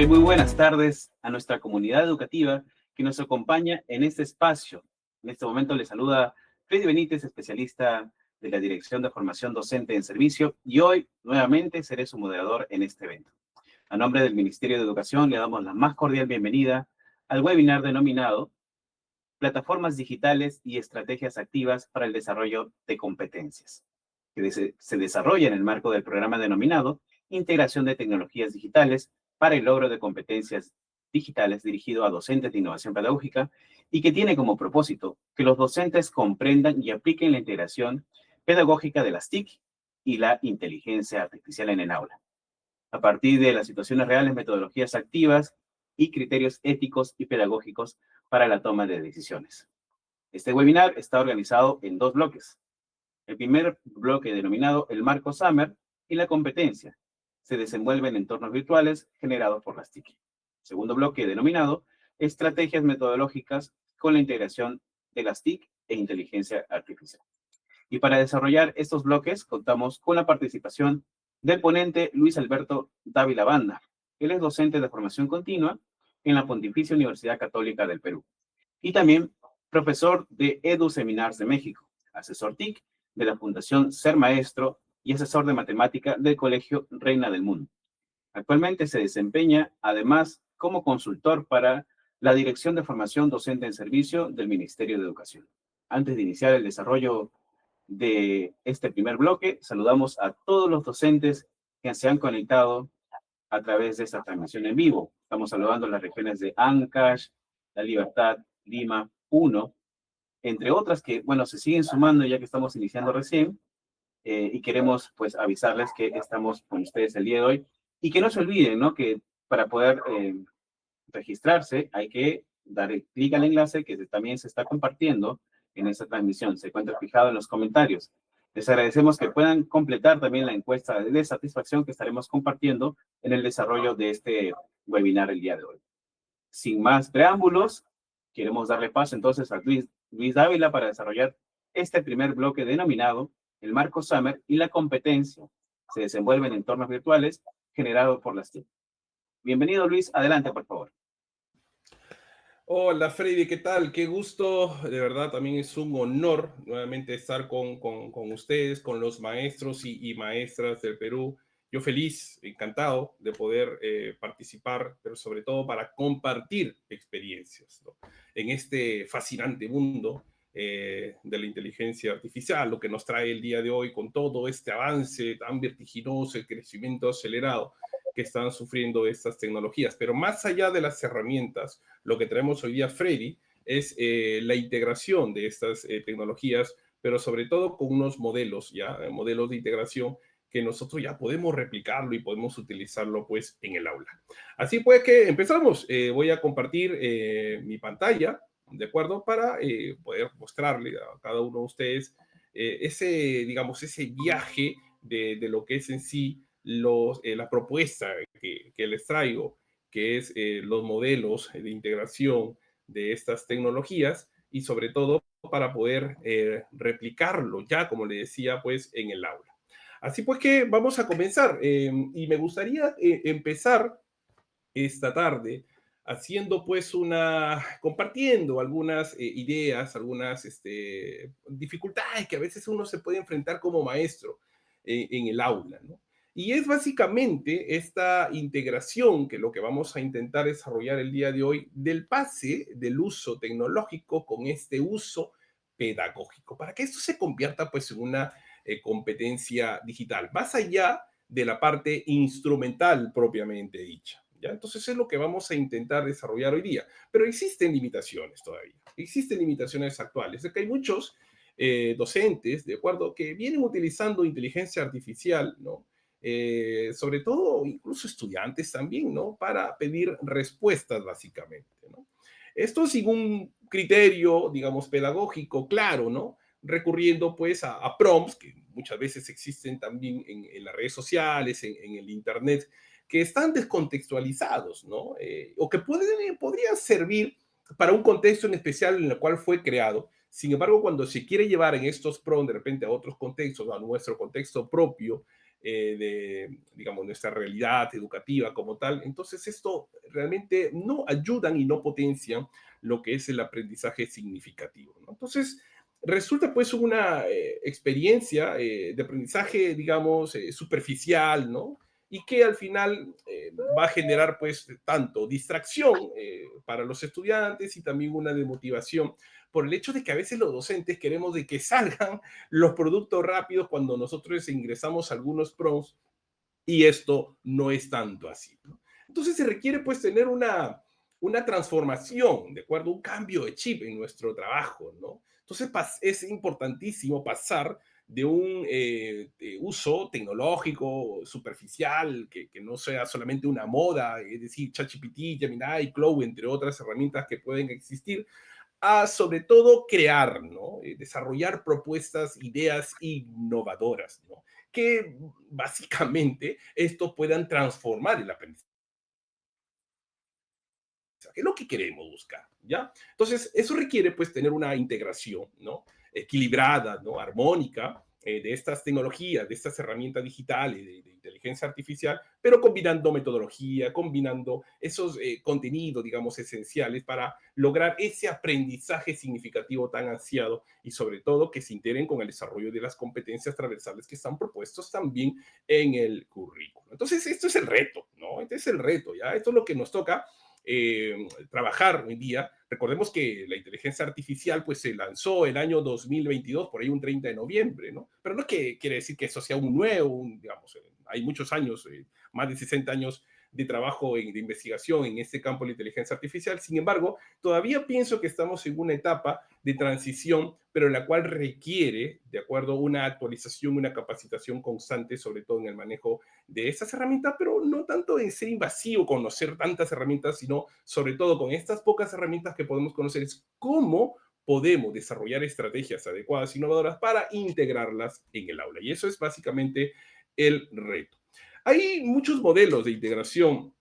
Muy buenas tardes a nuestra comunidad educativa que nos acompaña en este espacio. En este momento les saluda Freddy Benítez, especialista de la Dirección de Formación Docente en Servicio, y hoy nuevamente seré su moderador en este evento. A nombre del Ministerio de Educación le damos la más cordial bienvenida al webinar denominado Plataformas Digitales y Estrategias Activas para el Desarrollo de Competencias, que se desarrolla en el marco del programa denominado Integración de Tecnologías Digitales para el Logro de Competencias Digitales, dirigido a docentes de innovación pedagógica y que tiene como propósito que los docentes comprendan y apliquen la integración pedagógica de las TIC y la inteligencia artificial en el aula, a partir de las situaciones reales, metodologías activas y criterios éticos y pedagógicos para la toma de decisiones. Este webinar está organizado en dos bloques. El primer bloque, denominado el marco Summer y la competencia, se desenvuelve en entornos virtuales generados por las TIC. Segundo bloque, denominado estrategias metodológicas con la integración de las TIC e inteligencia artificial. Y para desarrollar estos bloques contamos con la participación del ponente Luis Alberto Dávila Banda. Él es docente de formación continua en la Pontificia Universidad Católica del Perú y también profesor de EduSeminars de México, asesor TIC de la Fundación Ser Maestro y asesor de matemática del Colegio Reina del Mundo. Actualmente se desempeña además como consultor para la Dirección de Formación Docente en Servicio del Ministerio de Educación. Antes de iniciar el desarrollo de este primer bloque, saludamos a todos los docentes que se han conectado a través de esta transmisión en vivo. Estamos saludando a las regiones de Ancash, La Libertad, Lima, Puno, entre otras que, bueno, se siguen sumando ya que estamos iniciando recién, y queremos, pues, avisarles que estamos con ustedes el día de hoy y que no se olviden, ¿no?, que para poder registrarse hay que dar clic al enlace que también se está compartiendo en esta transmisión. Se encuentra fijado en los comentarios. Les agradecemos que puedan completar también la encuesta de satisfacción que estaremos compartiendo en el desarrollo de este webinar el día de hoy. Sin más preámbulos, queremos darle paso entonces a Luis Dávila para desarrollar este primer bloque denominado el marco Summer y la competencia. Se desenvuelve en entornos virtuales generados por las TIC. Bienvenido, Luis. Adelante, por favor. Hola Freddy, ¿qué tal? Qué gusto, de verdad también es un honor nuevamente estar con ustedes, con los maestros y maestras del Perú. Yo feliz, encantado de poder participar, pero sobre todo para compartir experiencias, ¿no?, en este fascinante mundo de la inteligencia artificial, lo que nos trae el día de hoy con todo este avance tan vertiginoso, el crecimiento acelerado que están sufriendo estas tecnologías. Pero más allá de las herramientas, lo que traemos hoy día, Freddy, es la integración de estas tecnologías, pero sobre todo con unos modelos, ya modelos de integración que nosotros ya podemos replicarlo y podemos utilizarlo pues en el aula. Así pues que empezamos. Voy a compartir mi pantalla, ¿de acuerdo? Para poder mostrarle a cada uno de ustedes digamos, ese viaje de lo que es en sí la propuesta que les traigo, que es los modelos de integración de estas tecnologías y sobre todo para poder replicarlo ya, como le decía, pues en el aula. Así pues que vamos a comenzar y me gustaría empezar esta tarde haciendo pues compartiendo algunas ideas, algunas dificultades que a veces uno se puede enfrentar como maestro en el aula, ¿no? Y es básicamente esta integración que lo que vamos a intentar desarrollar el día de hoy del pase del uso tecnológico con este uso pedagógico, para que esto se convierta pues en una competencia digital, más allá de la parte instrumental propiamente dicha. ¿Ya? Entonces es lo que vamos a intentar desarrollar hoy día. Pero existen limitaciones todavía, existen limitaciones actuales. Es que hay muchos docentes, ¿de acuerdo?, que vienen utilizando inteligencia artificial, ¿no? Sobre todo incluso estudiantes también, ¿no?, para pedir respuestas básicamente, ¿no? Esto sin un criterio, digamos, pedagógico claro, ¿no?, recurriendo pues a prompts que muchas veces existen también en las redes sociales, en el internet, que están descontextualizados, ¿no? O que podrían servir para un contexto en especial en el cual fue creado. Sin embargo, cuando se quiere llevar en estos prompts de repente a otros contextos, a nuestro contexto propio, digamos, nuestra realidad educativa como tal. Entonces, esto realmente no ayudan y no potencian lo que es el aprendizaje significativo, ¿no? Entonces, resulta pues una experiencia de aprendizaje, digamos, superficial, ¿no? Y que al final va a generar pues tanto distracción para los estudiantes y también una demotivación por el hecho de que a veces los docentes queremos de que salgan los productos rápidos cuando nosotros ingresamos algunos prompts y esto no es tanto así, ¿no? Entonces se requiere pues tener una transformación, ¿de acuerdo? Un cambio de chip en nuestro trabajo, ¿no? Entonces es importantísimo pasar de un uso tecnológico superficial, que no sea solamente una moda, es decir, ChatGPT, Gemini, Cloud, entre otras herramientas que pueden existir, a sobre todo crear, ¿no? Desarrollar propuestas, ideas innovadoras, ¿no? Que básicamente esto puedan transformar el aprendizaje, que es lo que queremos buscar, ¿ya? Entonces, eso requiere pues tener una integración, ¿no? Equilibrada, ¿no? Armónica de estas tecnologías, de estas herramientas digitales, de inteligencia artificial, pero combinando metodología, combinando esos contenidos, digamos, esenciales para lograr ese aprendizaje significativo tan ansiado y sobre todo que se integren con el desarrollo de las competencias transversales que están propuestos también en el currículo. Entonces, esto es el reto, ¿no? Este es el reto, ¿ya? Esto es lo que nos toca trabajar hoy en día. Recordemos que la inteligencia artificial pues se lanzó el año 2022, por ahí un 30 de noviembre, ¿no? Pero no es que quiere decir que eso sea un nuevo, digamos, hay muchos años, más de 60 años de trabajo de investigación en este campo de la inteligencia artificial. Sin embargo, todavía pienso que estamos en una etapa de transición, pero en la cual requiere, de acuerdo, una actualización, una capacitación constante, sobre todo en el manejo de estas herramientas, pero no tanto en ser invasivo, conocer tantas herramientas, sino sobre todo con estas pocas herramientas que podemos conocer, es cómo podemos desarrollar estrategias adecuadas, innovadoras para integrarlas en el aula. Y eso es básicamente el reto. Hay muchos modelos de integración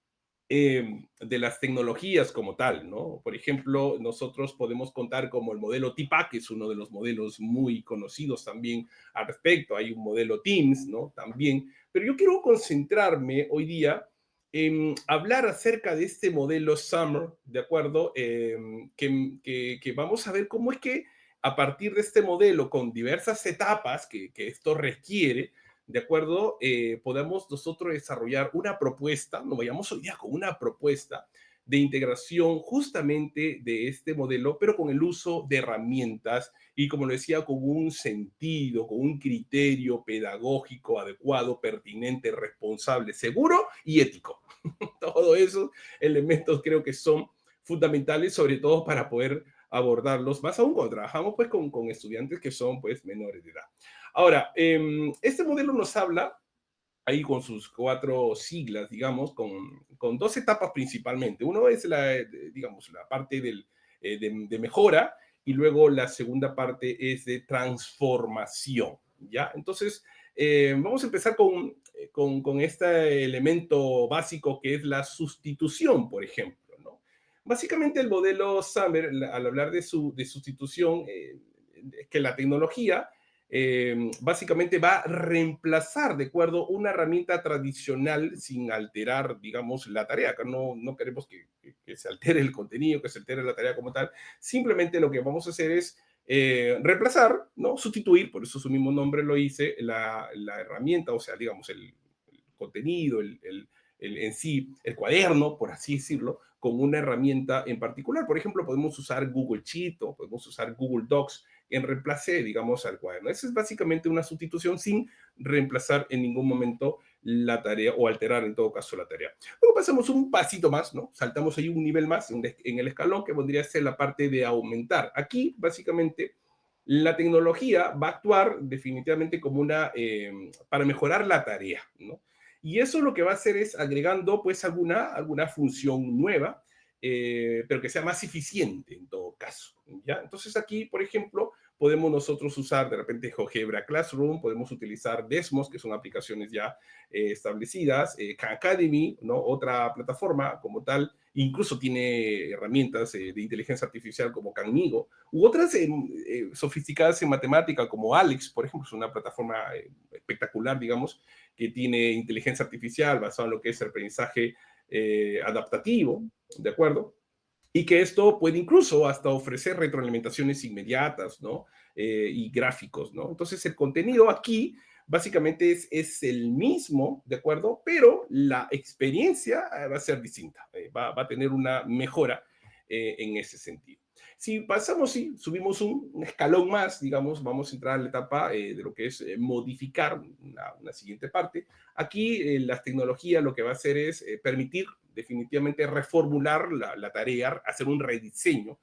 de las tecnologías como tal, ¿no? Por ejemplo, nosotros podemos contar como el modelo TIPAC, que es uno de los modelos muy conocidos también al respecto. Hay un modelo Teams, ¿no? También. Pero yo quiero concentrarme hoy día en hablar acerca de este modelo Summer, ¿de acuerdo? Que vamos a ver cómo es que a partir de este modelo, con diversas etapas que esto requiere, ¿de acuerdo? Podamos nosotros desarrollar una propuesta, nos vayamos hoy día con una propuesta de integración justamente de este modelo, pero con el uso de herramientas y, como lo decía, con un sentido, con un criterio pedagógico adecuado, pertinente, responsable, seguro y ético. Todos esos elementos creo que son fundamentales, sobre todo para poder abordarlos, más aún cuando trabajamos pues con estudiantes que son pues menores de edad. Ahora, este modelo nos habla ahí con sus 4 siglas, digamos, con 2 etapas principalmente. Uno es digamos, la parte de mejora y luego la segunda parte es de transformación, ¿ya? Entonces, vamos a empezar con este elemento básico que es la sustitución, por ejemplo, ¿no? Básicamente el modelo Summer, al hablar de sustitución, que la tecnología básicamente va a reemplazar, de acuerdo, una herramienta tradicional sin alterar, digamos, la tarea. Acá no queremos que se altere el contenido, que se altere la tarea como tal. Simplemente lo que vamos a hacer es reemplazar, ¿no? Sustituir, por eso su mismo nombre lo hice, la herramienta, o sea, digamos, el contenido, en sí, el cuaderno, por así decirlo, con una herramienta en particular. Por ejemplo, podemos usar Google Sheet o podemos usar Google Docs en reemplace, digamos, al cuaderno. Esa es básicamente una sustitución sin reemplazar en ningún momento la tarea o alterar en todo caso la tarea. Luego pasamos un pasito más, ¿no? Saltamos ahí un nivel más en el escalón que podría ser la parte de aumentar. Aquí, básicamente, la tecnología va a actuar definitivamente como para mejorar la tarea, ¿no? Y eso lo que va a hacer es agregando pues alguna función nueva, pero que sea más eficiente en todo caso, ¿ya? Entonces aquí, por ejemplo, podemos nosotros usar de repente GeoGebra Classroom, podemos utilizar Desmos, que son aplicaciones ya establecidas, Khan Academy, ¿no? Otra plataforma como tal, incluso tiene herramientas de inteligencia artificial como Canmigo, u otras sofisticadas en matemática como Alex, por ejemplo, es una plataforma espectacular, digamos, que tiene inteligencia artificial basada en lo que es el aprendizaje adaptativo, ¿de acuerdo? Y que esto puede incluso hasta ofrecer retroalimentaciones inmediatas, ¿no? Y gráficos, ¿no? Entonces, el contenido aquí básicamente es el mismo, ¿de acuerdo? Pero la experiencia va a ser distinta, va a tener una mejora en ese sentido. Si pasamos, si subimos un escalón más, digamos, vamos a entrar a la etapa de lo que es modificar una siguiente parte. Aquí las tecnologías lo que va a hacer es permitir definitivamente reformular la tarea, hacer un rediseño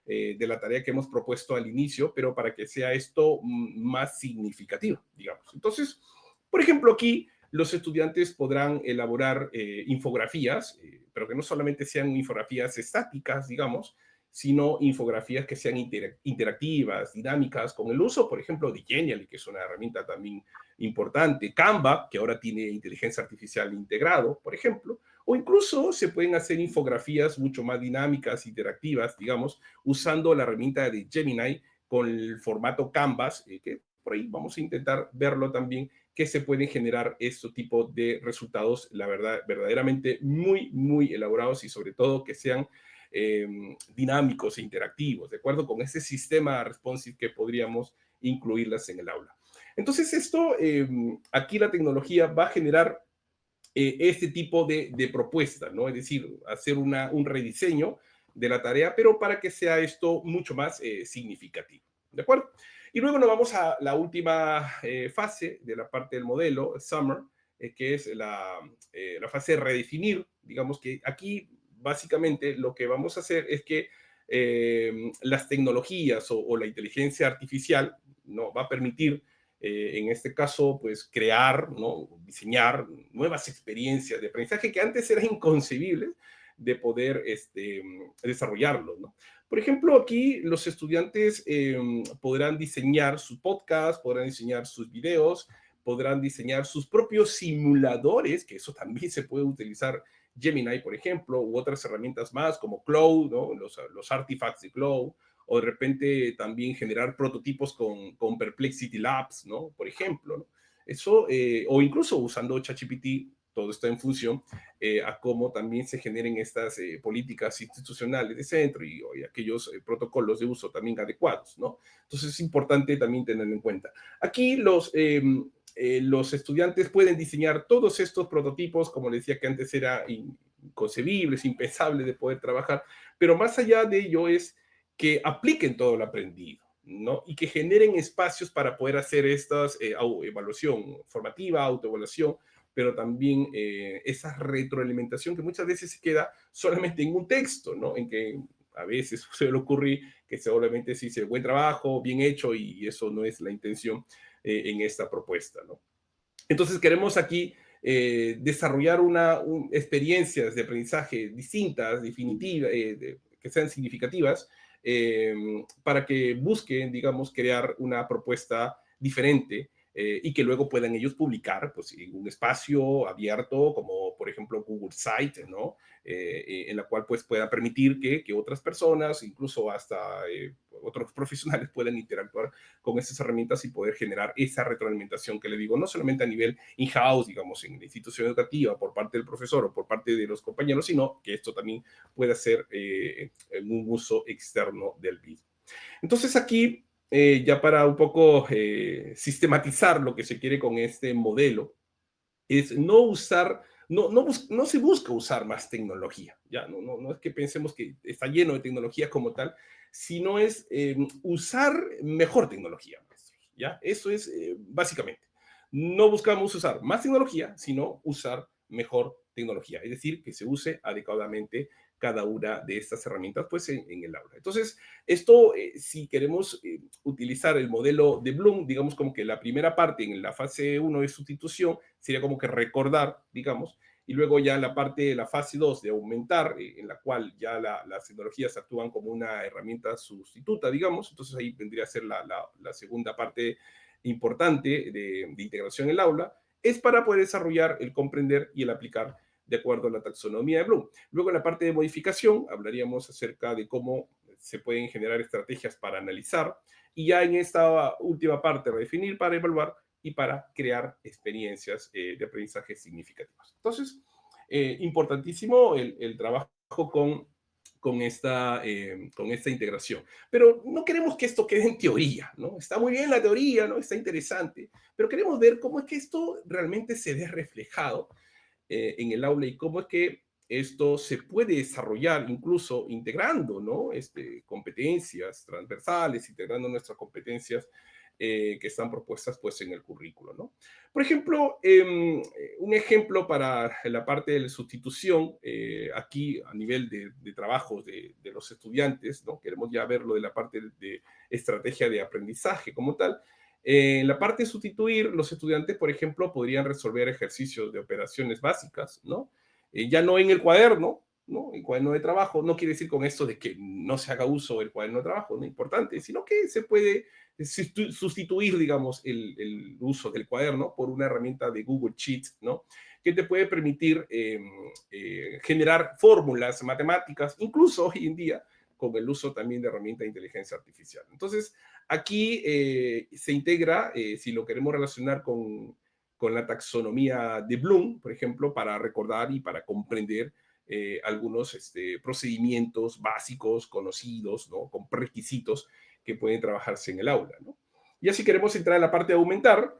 de la tarea que hemos propuesto al inicio, pero para que sea esto más significativo, digamos. Entonces, por ejemplo, aquí los estudiantes podrán elaborar infografías, pero que no solamente sean infografías estáticas, digamos, sino infografías que sean interactivas, dinámicas, con el uso, por ejemplo, de Genially, que es una herramienta también importante, Canva, que ahora tiene inteligencia artificial integrado, por ejemplo, o incluso se pueden hacer infografías mucho más dinámicas, interactivas, digamos, usando la herramienta de Gemini con el formato Canvas, que por ahí vamos a intentar verlo también, que se pueden generar este tipo de resultados, la verdad, verdaderamente muy, muy elaborados y sobre todo que sean dinámicos e interactivos, de acuerdo con ese sistema responsive que podríamos incluirlas en el aula. Entonces, esto, aquí la tecnología va a generar este tipo de propuesta, ¿no? Es decir, hacer un rediseño de la tarea, pero para que sea esto mucho más significativo, ¿de acuerdo? Y luego nos vamos a la última fase de la parte del modelo, Summer, que es la fase de redefinir, digamos que aquí básicamente lo que vamos a hacer es que las tecnologías o la inteligencia artificial no va a permitir en este caso, pues crear, ¿no? Diseñar nuevas experiencias de aprendizaje que antes era inconcebible de poder desarrollarlo, ¿no? Por ejemplo, aquí los estudiantes podrán diseñar sus podcasts, podrán diseñar sus videos, podrán diseñar sus propios simuladores, que eso también se puede utilizar Gemini, por ejemplo, u otras herramientas más como Cloud, ¿no? Los artifacts de Cloud, o de repente también generar prototipos con Perplexity Labs, ¿no? Por ejemplo, ¿no? Eso, o incluso usando ChatGPT, todo está en función a cómo también se generen estas políticas institucionales de centro y aquellos protocolos de uso también adecuados, ¿no? Entonces es importante también tenerlo en cuenta. Aquí los estudiantes pueden diseñar todos estos prototipos, como les decía que antes era inconcebible, es impensable de poder trabajar, pero más allá de ello es que apliquen todo lo aprendido, ¿no? Y que generen espacios para poder hacer estas evaluación formativa, autoevaluación, pero también esa retroalimentación que muchas veces se queda solamente en un texto, ¿no? En que a veces se le ocurre que seguramente se hizo buen trabajo, bien hecho, y eso no es la intención en esta propuesta, ¿no? Entonces queremos aquí desarrollar experiencias de aprendizaje distintas, definitivas, que sean significativas, para que busquen, digamos, crear una propuesta diferente y que luego puedan ellos publicar pues, en un espacio abierto, como por ejemplo Google Site, ¿no? En la cual pues, pueda permitir que otras personas, incluso hasta otros profesionales, puedan interactuar con esas herramientas y poder generar esa retroalimentación que le digo, no solamente a nivel in-house, digamos, en la institución educativa, por parte del profesor o por parte de los compañeros, sino que esto también pueda ser en un uso externo del mismo. Entonces aquí, ya para un poco sistematizar lo que se quiere con este modelo, es no usar, no se busca usar más tecnología, ya, no es que pensemos que está lleno de tecnología como tal, sino es usar mejor tecnología, ya, eso es básicamente. No buscamos usar más tecnología, sino usar mejor tecnología, es decir, que se use adecuadamente cada una de estas herramientas pues en el aula. Entonces, esto, si queremos utilizar el modelo de Bloom, digamos como que la primera parte en la fase 1 de sustitución sería como que recordar, digamos, y luego ya la parte de la fase 2 de aumentar, en la cual ya las tecnologías actúan como una herramienta sustituta, digamos, entonces ahí vendría a ser la segunda parte importante de integración en el aula, es para poder desarrollar el comprender y el aplicar de acuerdo a la taxonomía de Bloom. Luego en la parte de modificación hablaríamos acerca de cómo se pueden generar estrategias para analizar y ya en esta última parte, redefinir para evaluar, y para crear experiencias de aprendizaje significativas. Entonces, importantísimo el trabajo con esta integración. Pero no queremos que esto quede en teoría, ¿no? Está muy bien la teoría, ¿no? Está interesante, pero queremos ver cómo es que esto realmente se ve reflejado en el aula y cómo es que esto se puede desarrollar incluso integrando, ¿no? Competencias transversales, integrando nuestras competencias que están propuestas pues en el currículo, ¿no? Por ejemplo, un ejemplo para la parte de la sustitución, aquí a nivel de trabajos de los estudiantes, ¿no? Queremos ya verlo de la parte de estrategia de aprendizaje como tal. En la parte de sustituir, los estudiantes, por ejemplo, podrían resolver ejercicios de operaciones básicas, ¿no? Ya no en el cuaderno, ¿no? El cuaderno de trabajo, no quiere decir con esto de que no se haga uso del cuaderno de trabajo, no importante, sino que se puede sustituir, digamos, el uso del cuaderno por una herramienta de Google Sheets, ¿no? Que te puede permitir generar fórmulas matemáticas, incluso hoy en día, con el uso también de herramientas de inteligencia artificial. Entonces, aquí se integra, si lo queremos relacionar con la taxonomía de Bloom, por ejemplo, para recordar y para comprender algunos procedimientos básicos conocidos, ¿no? Con requisitos que pueden trabajarse en el aula, ¿no? Y así queremos entrar en la parte de aumentar,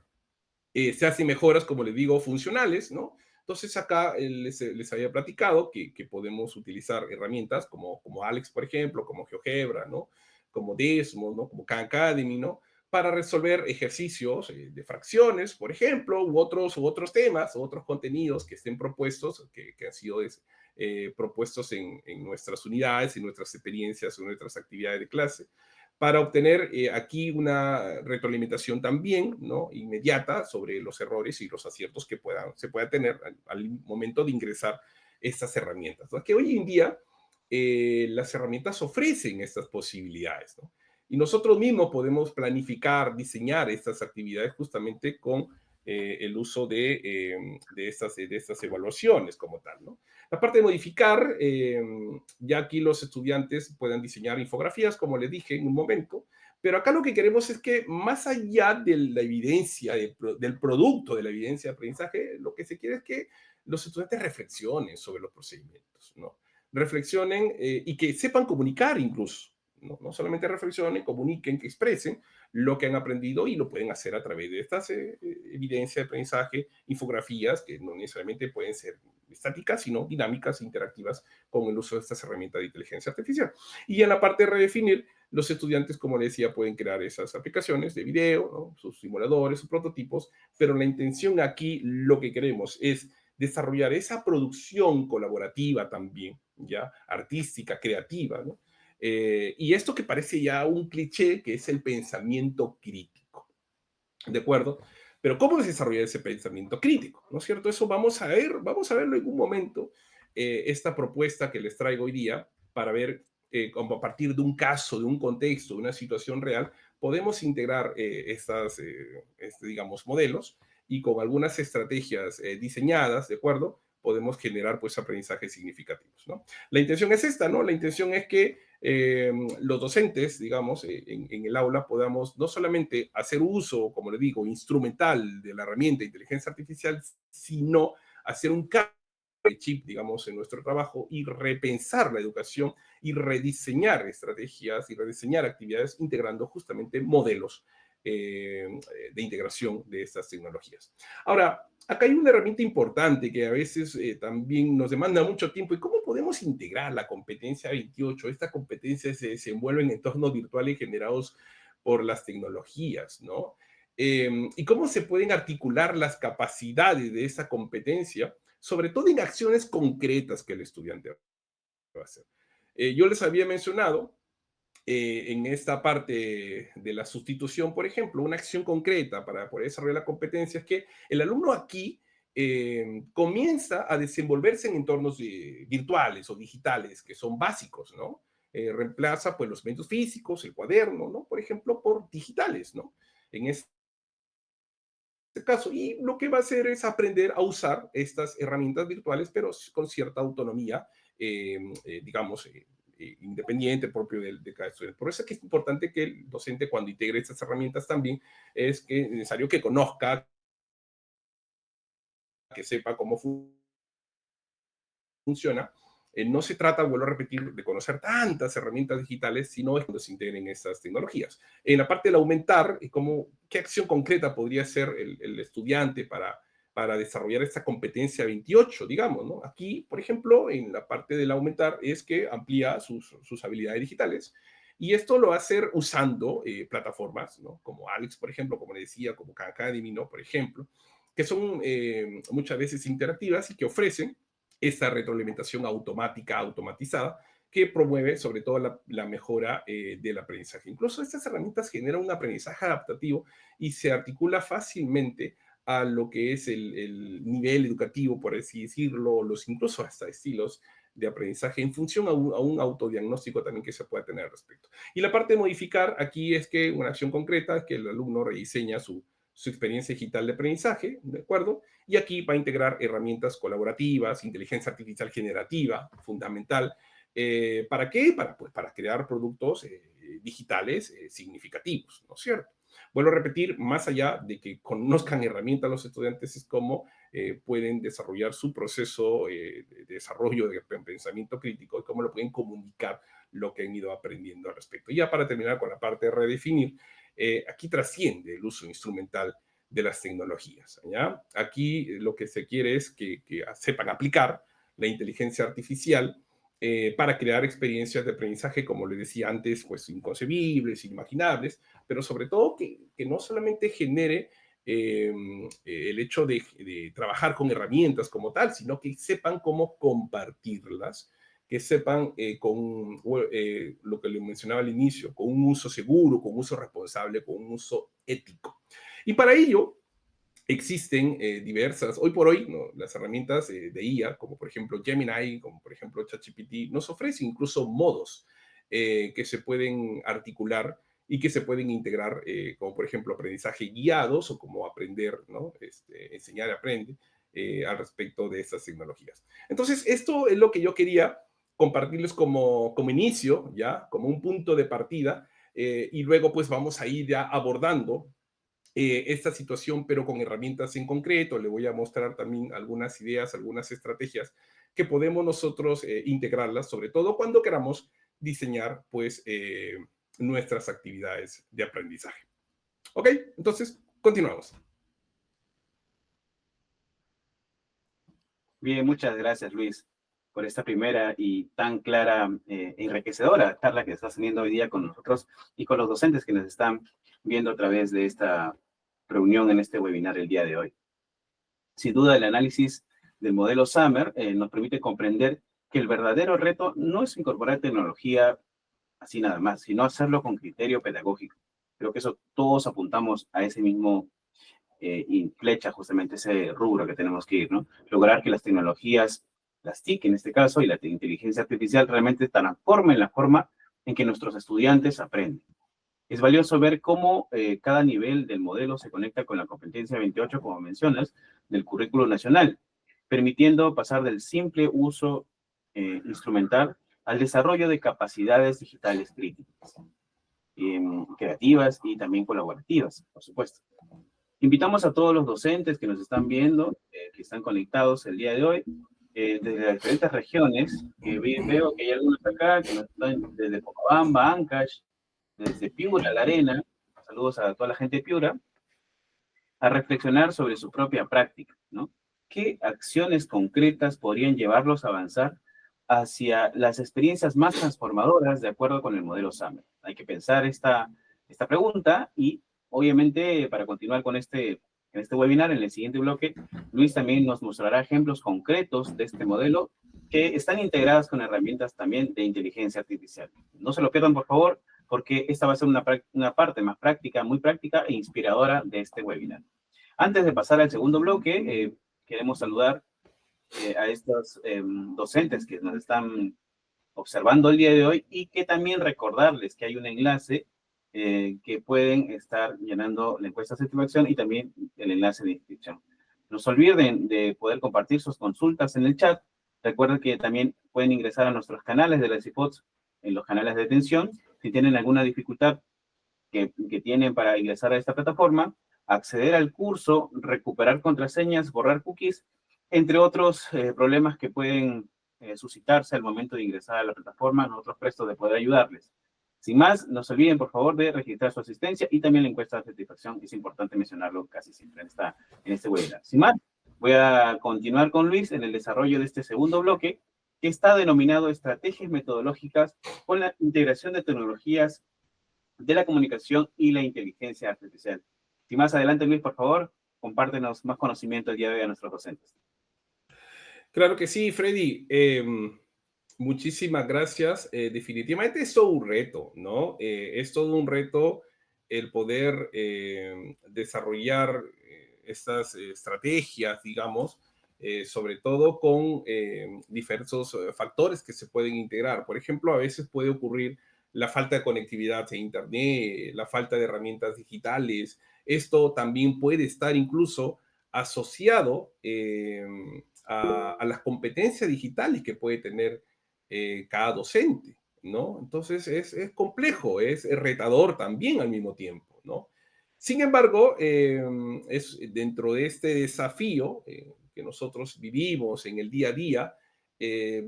se hacen mejoras, como les digo, funcionales, ¿no? Entonces acá les había platicado que podemos utilizar herramientas como Alex, por ejemplo, como GeoGebra, ¿no? Como Desmos, ¿no? Como Khan Academy, ¿no? Para resolver ejercicios de fracciones, por ejemplo, u otros temas, u otros contenidos que estén propuestos, que han sido propuestos en nuestras unidades, en nuestras experiencias, en nuestras actividades de clase, para obtener aquí una retroalimentación también, ¿no? Inmediata sobre los errores y los aciertos que se pueda tener al momento de ingresar estas herramientas, ¿no? Que hoy en día las herramientas ofrecen estas posibilidades, ¿no? Y nosotros mismos podemos planificar, diseñar estas actividades justamente con el uso de estas evaluaciones como tal, ¿no? La parte de modificar, ya aquí los estudiantes pueden diseñar infografías, como les dije en un momento, pero acá lo que queremos es que más allá de la evidencia, del producto de la evidencia de aprendizaje, lo que se quiere es que los estudiantes reflexionen sobre los procedimientos, ¿no? Reflexionen y que sepan comunicar incluso, ¿no? No solamente reflexionen, comuniquen, que expresen lo que han aprendido y lo pueden hacer a través de estas evidencias de aprendizaje, infografías que no necesariamente pueden ser estáticas, sino dinámicas e interactivas con el uso de estas herramientas de inteligencia artificial. Y en la parte de redefinir, los estudiantes, como les decía, pueden crear esas aplicaciones de video, ¿no? Sus simuladores, sus prototipos, pero la intención aquí, lo que queremos es desarrollar esa producción colaborativa también, ya artística, creativa, ¿no? Y esto que parece ya un cliché, que es el pensamiento crítico, ¿de acuerdo? Pero ¿cómo desarrollar ese pensamiento crítico? ¿No es cierto? Eso vamos a verlo en un momento, esta propuesta que les traigo hoy día, para ver cómo a partir de un caso, de un contexto, de una situación real, podemos integrar digamos, modelos y con algunas estrategias diseñadas, ¿de acuerdo? Podemos generar, pues, aprendizajes significativos, ¿no? La intención es esta, ¿no? La intención es que los docentes, digamos, en el aula podamos no solamente hacer uso, como le digo, instrumental de la herramienta de inteligencia artificial, sino hacer un cambio de chip, digamos, en nuestro trabajo y repensar la educación y rediseñar estrategias y rediseñar actividades integrando justamente modelos de integración de estas tecnologías. Ahora, acá hay una herramienta importante que a veces también nos demanda mucho tiempo. ¿Y cómo podemos integrar la competencia 28? Esta competencia se desenvuelve en entornos virtuales generados por las tecnologías, ¿no? Y cómo se pueden articular las capacidades de esa competencia, sobre todo en acciones concretas que el estudiante va a hacer. Yo les había mencionado en esta parte de la sustitución, por ejemplo, una acción concreta para poder desarrollar la competencia es que el alumno aquí comienza a desenvolverse en entornos virtuales o digitales que son básicos, ¿no? Reemplaza pues los medios físicos, el cuaderno, ¿no? Por ejemplo, por digitales, ¿no? En este caso, y lo que va a hacer es aprender a usar estas herramientas virtuales, pero con cierta autonomía, digamos, independiente propio de cada estudiante. Por eso es que es importante que el docente, cuando integre estas herramientas también, es que es necesario que conozca, que sepa cómo funciona. No se trata, vuelvo a repetir, de conocer tantas herramientas digitales, sino es cuando se integren estas tecnologías. En la parte del aumentar, ¿qué acción concreta podría hacer el estudiante para desarrollar esta competencia 28, digamos, ¿no? Aquí, por ejemplo, en la parte del aumentar es que amplía sus habilidades digitales, y esto lo va a hacer usando plataformas, ¿no? Como Alex, por ejemplo, como le decía, como Khan Academy, ¿no? Por ejemplo, que son muchas veces interactivas y que ofrecen esta retroalimentación automática, automatizada, que promueve sobre todo la mejora del aprendizaje. Incluso estas herramientas generan un aprendizaje adaptativo y se articula fácilmente a lo que es el nivel educativo, por así decirlo, incluso hasta estilos de aprendizaje en función a un autodiagnóstico también que se pueda tener al respecto. Y la parte de modificar aquí es que una acción concreta es que el alumno rediseña su experiencia digital de aprendizaje, ¿de acuerdo? Y aquí va a integrar herramientas colaborativas, inteligencia artificial generativa, fundamental. ¿Para qué? Para crear productos digitales significativos, ¿no es cierto? Vuelvo a repetir, más allá de que conozcan herramientas los estudiantes, es cómo pueden desarrollar su proceso de desarrollo de pensamiento crítico y cómo lo pueden comunicar lo que han ido aprendiendo al respecto. Y ya para terminar con la parte de redefinir, aquí trasciende el uso instrumental de las tecnologías, ¿ya? Aquí lo que se quiere es que sepan aplicar la inteligencia artificial para crear experiencias de aprendizaje, como les decía antes, pues inconcebibles, inimaginables, pero sobre todo que no solamente genere el hecho de trabajar con herramientas como tal, sino que sepan cómo compartirlas, que sepan lo que le mencionaba al inicio, con un uso seguro, con un uso responsable, con un uso ético. Y para ello existen diversas, hoy por hoy, ¿no? Las herramientas de IA, como por ejemplo Gemini, como por ejemplo ChatGPT, nos ofrecen incluso modos que se pueden articular y que se pueden integrar, como por ejemplo aprendizaje guiados o como aprender, ¿no? Enseñar y aprende al respecto de estas tecnologías. Entonces, esto es lo que yo quería compartirles como inicio, ya, como un punto de partida, y luego pues vamos a ir ya abordando esta situación, pero con herramientas en concreto. Le voy a mostrar también algunas ideas, algunas estrategias que podemos nosotros integrarlas, sobre todo cuando queramos diseñar pues nuestras actividades de aprendizaje. ¿Ok? Entonces, continuamos. Bien, muchas gracias, Luis, por esta primera y tan clara e enriquecedora charla que estás teniendo hoy día con nosotros y con los docentes que nos están viendo a través de esta reunión en este webinar el día de hoy. Sin duda, el análisis del modelo Summer nos permite comprender que el verdadero reto no es incorporar tecnología así nada más, sino hacerlo con criterio pedagógico. Creo que eso todos apuntamos a ese mismo y flecha justamente ese rubro que tenemos que ir, ¿no? Lograr que las tecnologías, las TIC en este caso, y la inteligencia artificial realmente transformen la forma en que nuestros estudiantes aprenden. Es valioso ver cómo cada nivel del modelo se conecta con la competencia 28, como mencionas, del currículo nacional, permitiendo pasar del simple uso instrumental al desarrollo de capacidades digitales críticas, creativas y también colaborativas, por supuesto. Invitamos a todos los docentes que nos están viendo, que están conectados el día de hoy, desde las diferentes regiones, que veo que hay algunos acá, que nos están desde Pomabamba, Ancash, desde Piura, La Arena, saludos a toda la gente de Piura, a reflexionar sobre su propia práctica, ¿no? ¿Qué acciones concretas podrían llevarlos a avanzar hacia las experiencias más transformadoras de acuerdo con el modelo Summer? Hay que pensar esta pregunta y obviamente para continuar con en este webinar, en el siguiente bloque, Luis también nos mostrará ejemplos concretos de este modelo que están integradas con herramientas también de inteligencia artificial. No se lo pierdan, por favor, porque esta va a ser una parte más práctica, muy práctica e inspiradora de este webinar. Antes de pasar al segundo bloque, queremos saludar a estos docentes que nos están observando el día de hoy y que también recordarles que hay un enlace que pueden estar llenando la encuesta de satisfacción y también el enlace de inscripción. No se olviden de poder compartir sus consultas en el chat. Recuerden que también pueden ingresar a nuestros canales de las CIPODS en los canales de atención. Si tienen alguna dificultad que tienen para ingresar a esta plataforma, acceder al curso, recuperar contraseñas, borrar cookies, entre otros problemas que pueden suscitarse al momento de ingresar a la plataforma. Nosotros prestos de poder ayudarles. Sin más, no se olviden, por favor, de registrar su asistencia y también la encuesta de satisfacción. Es importante mencionarlo casi siempre en este webinar. Sin más, voy a continuar con Luis en el desarrollo de este segundo bloque, que está denominado Estrategias Metodológicas con la integración de tecnologías de la comunicación y la inteligencia artificial. Si más adelante, Luis, por favor, compártenos más conocimiento el día de hoy a nuestros docentes. Claro que sí, Freddy. Muchísimas gracias. Definitivamente es todo un reto, ¿no? Es todo un reto el poder desarrollar estas estrategias, digamos, sobre todo con diversos factores que se pueden integrar. Por ejemplo, a veces puede ocurrir la falta de conectividad a Internet, la falta de herramientas digitales. Esto también puede estar incluso asociado a las competencias digitales que puede tener cada docente, ¿no? Entonces es complejo, es retador también al mismo tiempo, ¿no? Sin embargo, es dentro de este desafío que nosotros vivimos en el día a día,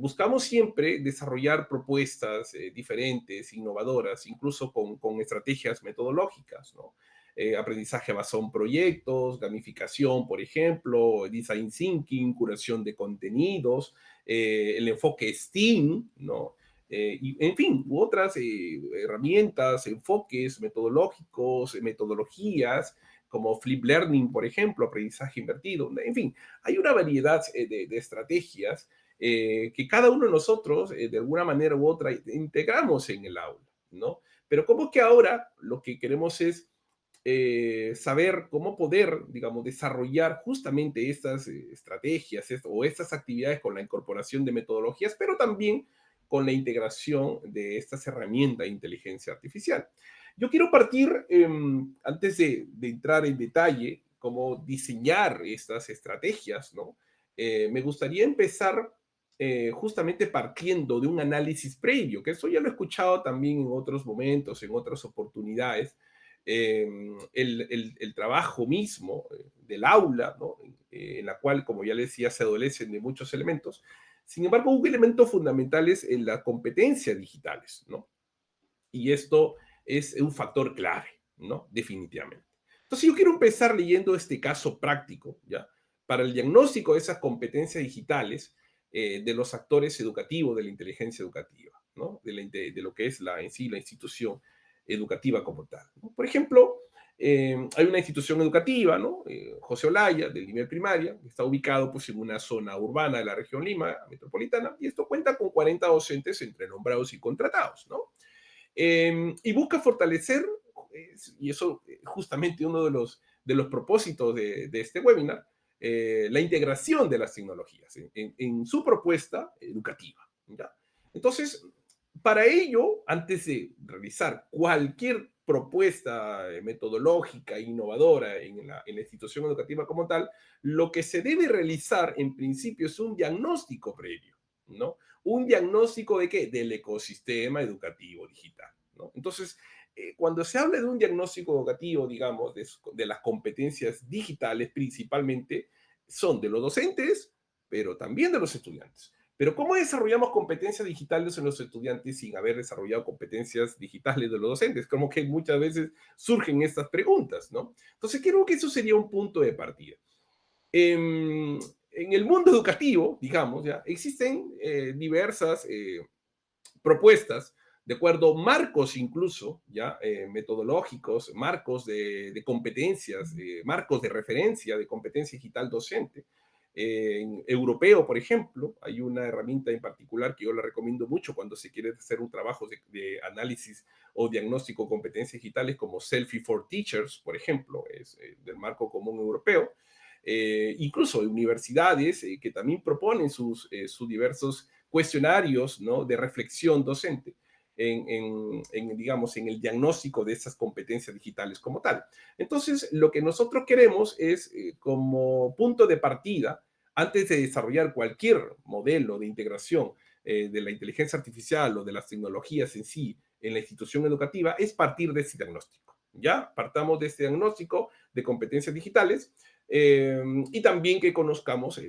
buscamos siempre desarrollar propuestas diferentes, innovadoras, incluso con estrategias metodológicas, ¿no? Aprendizaje basado en proyectos, gamificación, por ejemplo, design thinking, curación de contenidos, el enfoque STEAM, ¿no? Y, en fin, otras herramientas, enfoques metodológicos, metodologías, como Flip Learning, por ejemplo, aprendizaje invertido. En fin, hay una variedad de estrategias que cada uno de nosotros, de alguna manera u otra, integramos en el aula, ¿no? Pero como que ahora lo que queremos es saber cómo poder, digamos, desarrollar justamente estas estrategias o estas actividades con la incorporación de metodologías, pero también con la integración de estas herramientas de inteligencia artificial. Yo quiero partir, antes de entrar en detalle, cómo diseñar estas estrategias, ¿no? Me gustaría empezar justamente partiendo de un análisis previo, que eso ya lo he escuchado también en otros momentos, en otras oportunidades, el trabajo mismo del aula, ¿no? En la cual, como ya les decía, se adolecen de muchos elementos. Sin embargo, hubo elementos fundamentales en las competencias digitales, ¿no? Y esto es un factor clave, ¿no? Definitivamente. Entonces, yo quiero empezar leyendo este caso práctico, ¿ya? Para el diagnóstico de esas competencias digitales de los actores educativos de la inteligencia educativa, ¿no? De lo que es en sí la institución educativa como tal, ¿no? Por ejemplo, hay una institución educativa, ¿no? José Olaya, del nivel primaria, que está ubicado pues, en una zona urbana de la región Lima, metropolitana, y esto cuenta con 40 docentes entre nombrados y contratados, ¿no? Y busca fortalecer, y eso justamente uno de los propósitos de este webinar, la integración de las tecnologías en su propuesta educativa, ¿ya? Entonces, para ello, antes de realizar cualquier propuesta metodológica innovadora en la institución educativa como tal, lo que se debe realizar en principio es un diagnóstico previo, ¿no? Un diagnóstico de qué? Del ecosistema educativo digital, ¿no? Entonces, cuando se habla de un diagnóstico educativo, digamos, de las competencias digitales principalmente, son de los docentes, pero también de los estudiantes. Pero ¿cómo desarrollamos competencias digitales en los estudiantes sin haber desarrollado competencias digitales de los docentes? Como que muchas veces surgen estas preguntas, ¿no? Entonces creo que eso sería un punto de partida. En el mundo educativo, digamos, ya existen diversas propuestas, de acuerdo, marcos incluso, ya metodológicos, marcos de competencias, marcos de referencia de competencia digital docente. En europeo, por ejemplo, hay una herramienta en particular que yo la recomiendo mucho cuando se quiere hacer un trabajo de análisis o diagnóstico de competencias digitales como Selfie for Teachers, por ejemplo, es del marco común europeo. Incluso universidades que también proponen sus diversos cuestionarios, ¿no? De reflexión docente digamos, en el diagnóstico de esas competencias digitales como tal. Entonces, lo que nosotros queremos es, como punto de partida, antes de desarrollar cualquier modelo de integración de la inteligencia artificial o de las tecnologías en sí en la institución educativa es partir de ese diagnóstico. ¿Ya? Partamos de este diagnóstico de competencias digitales y también que conozcamos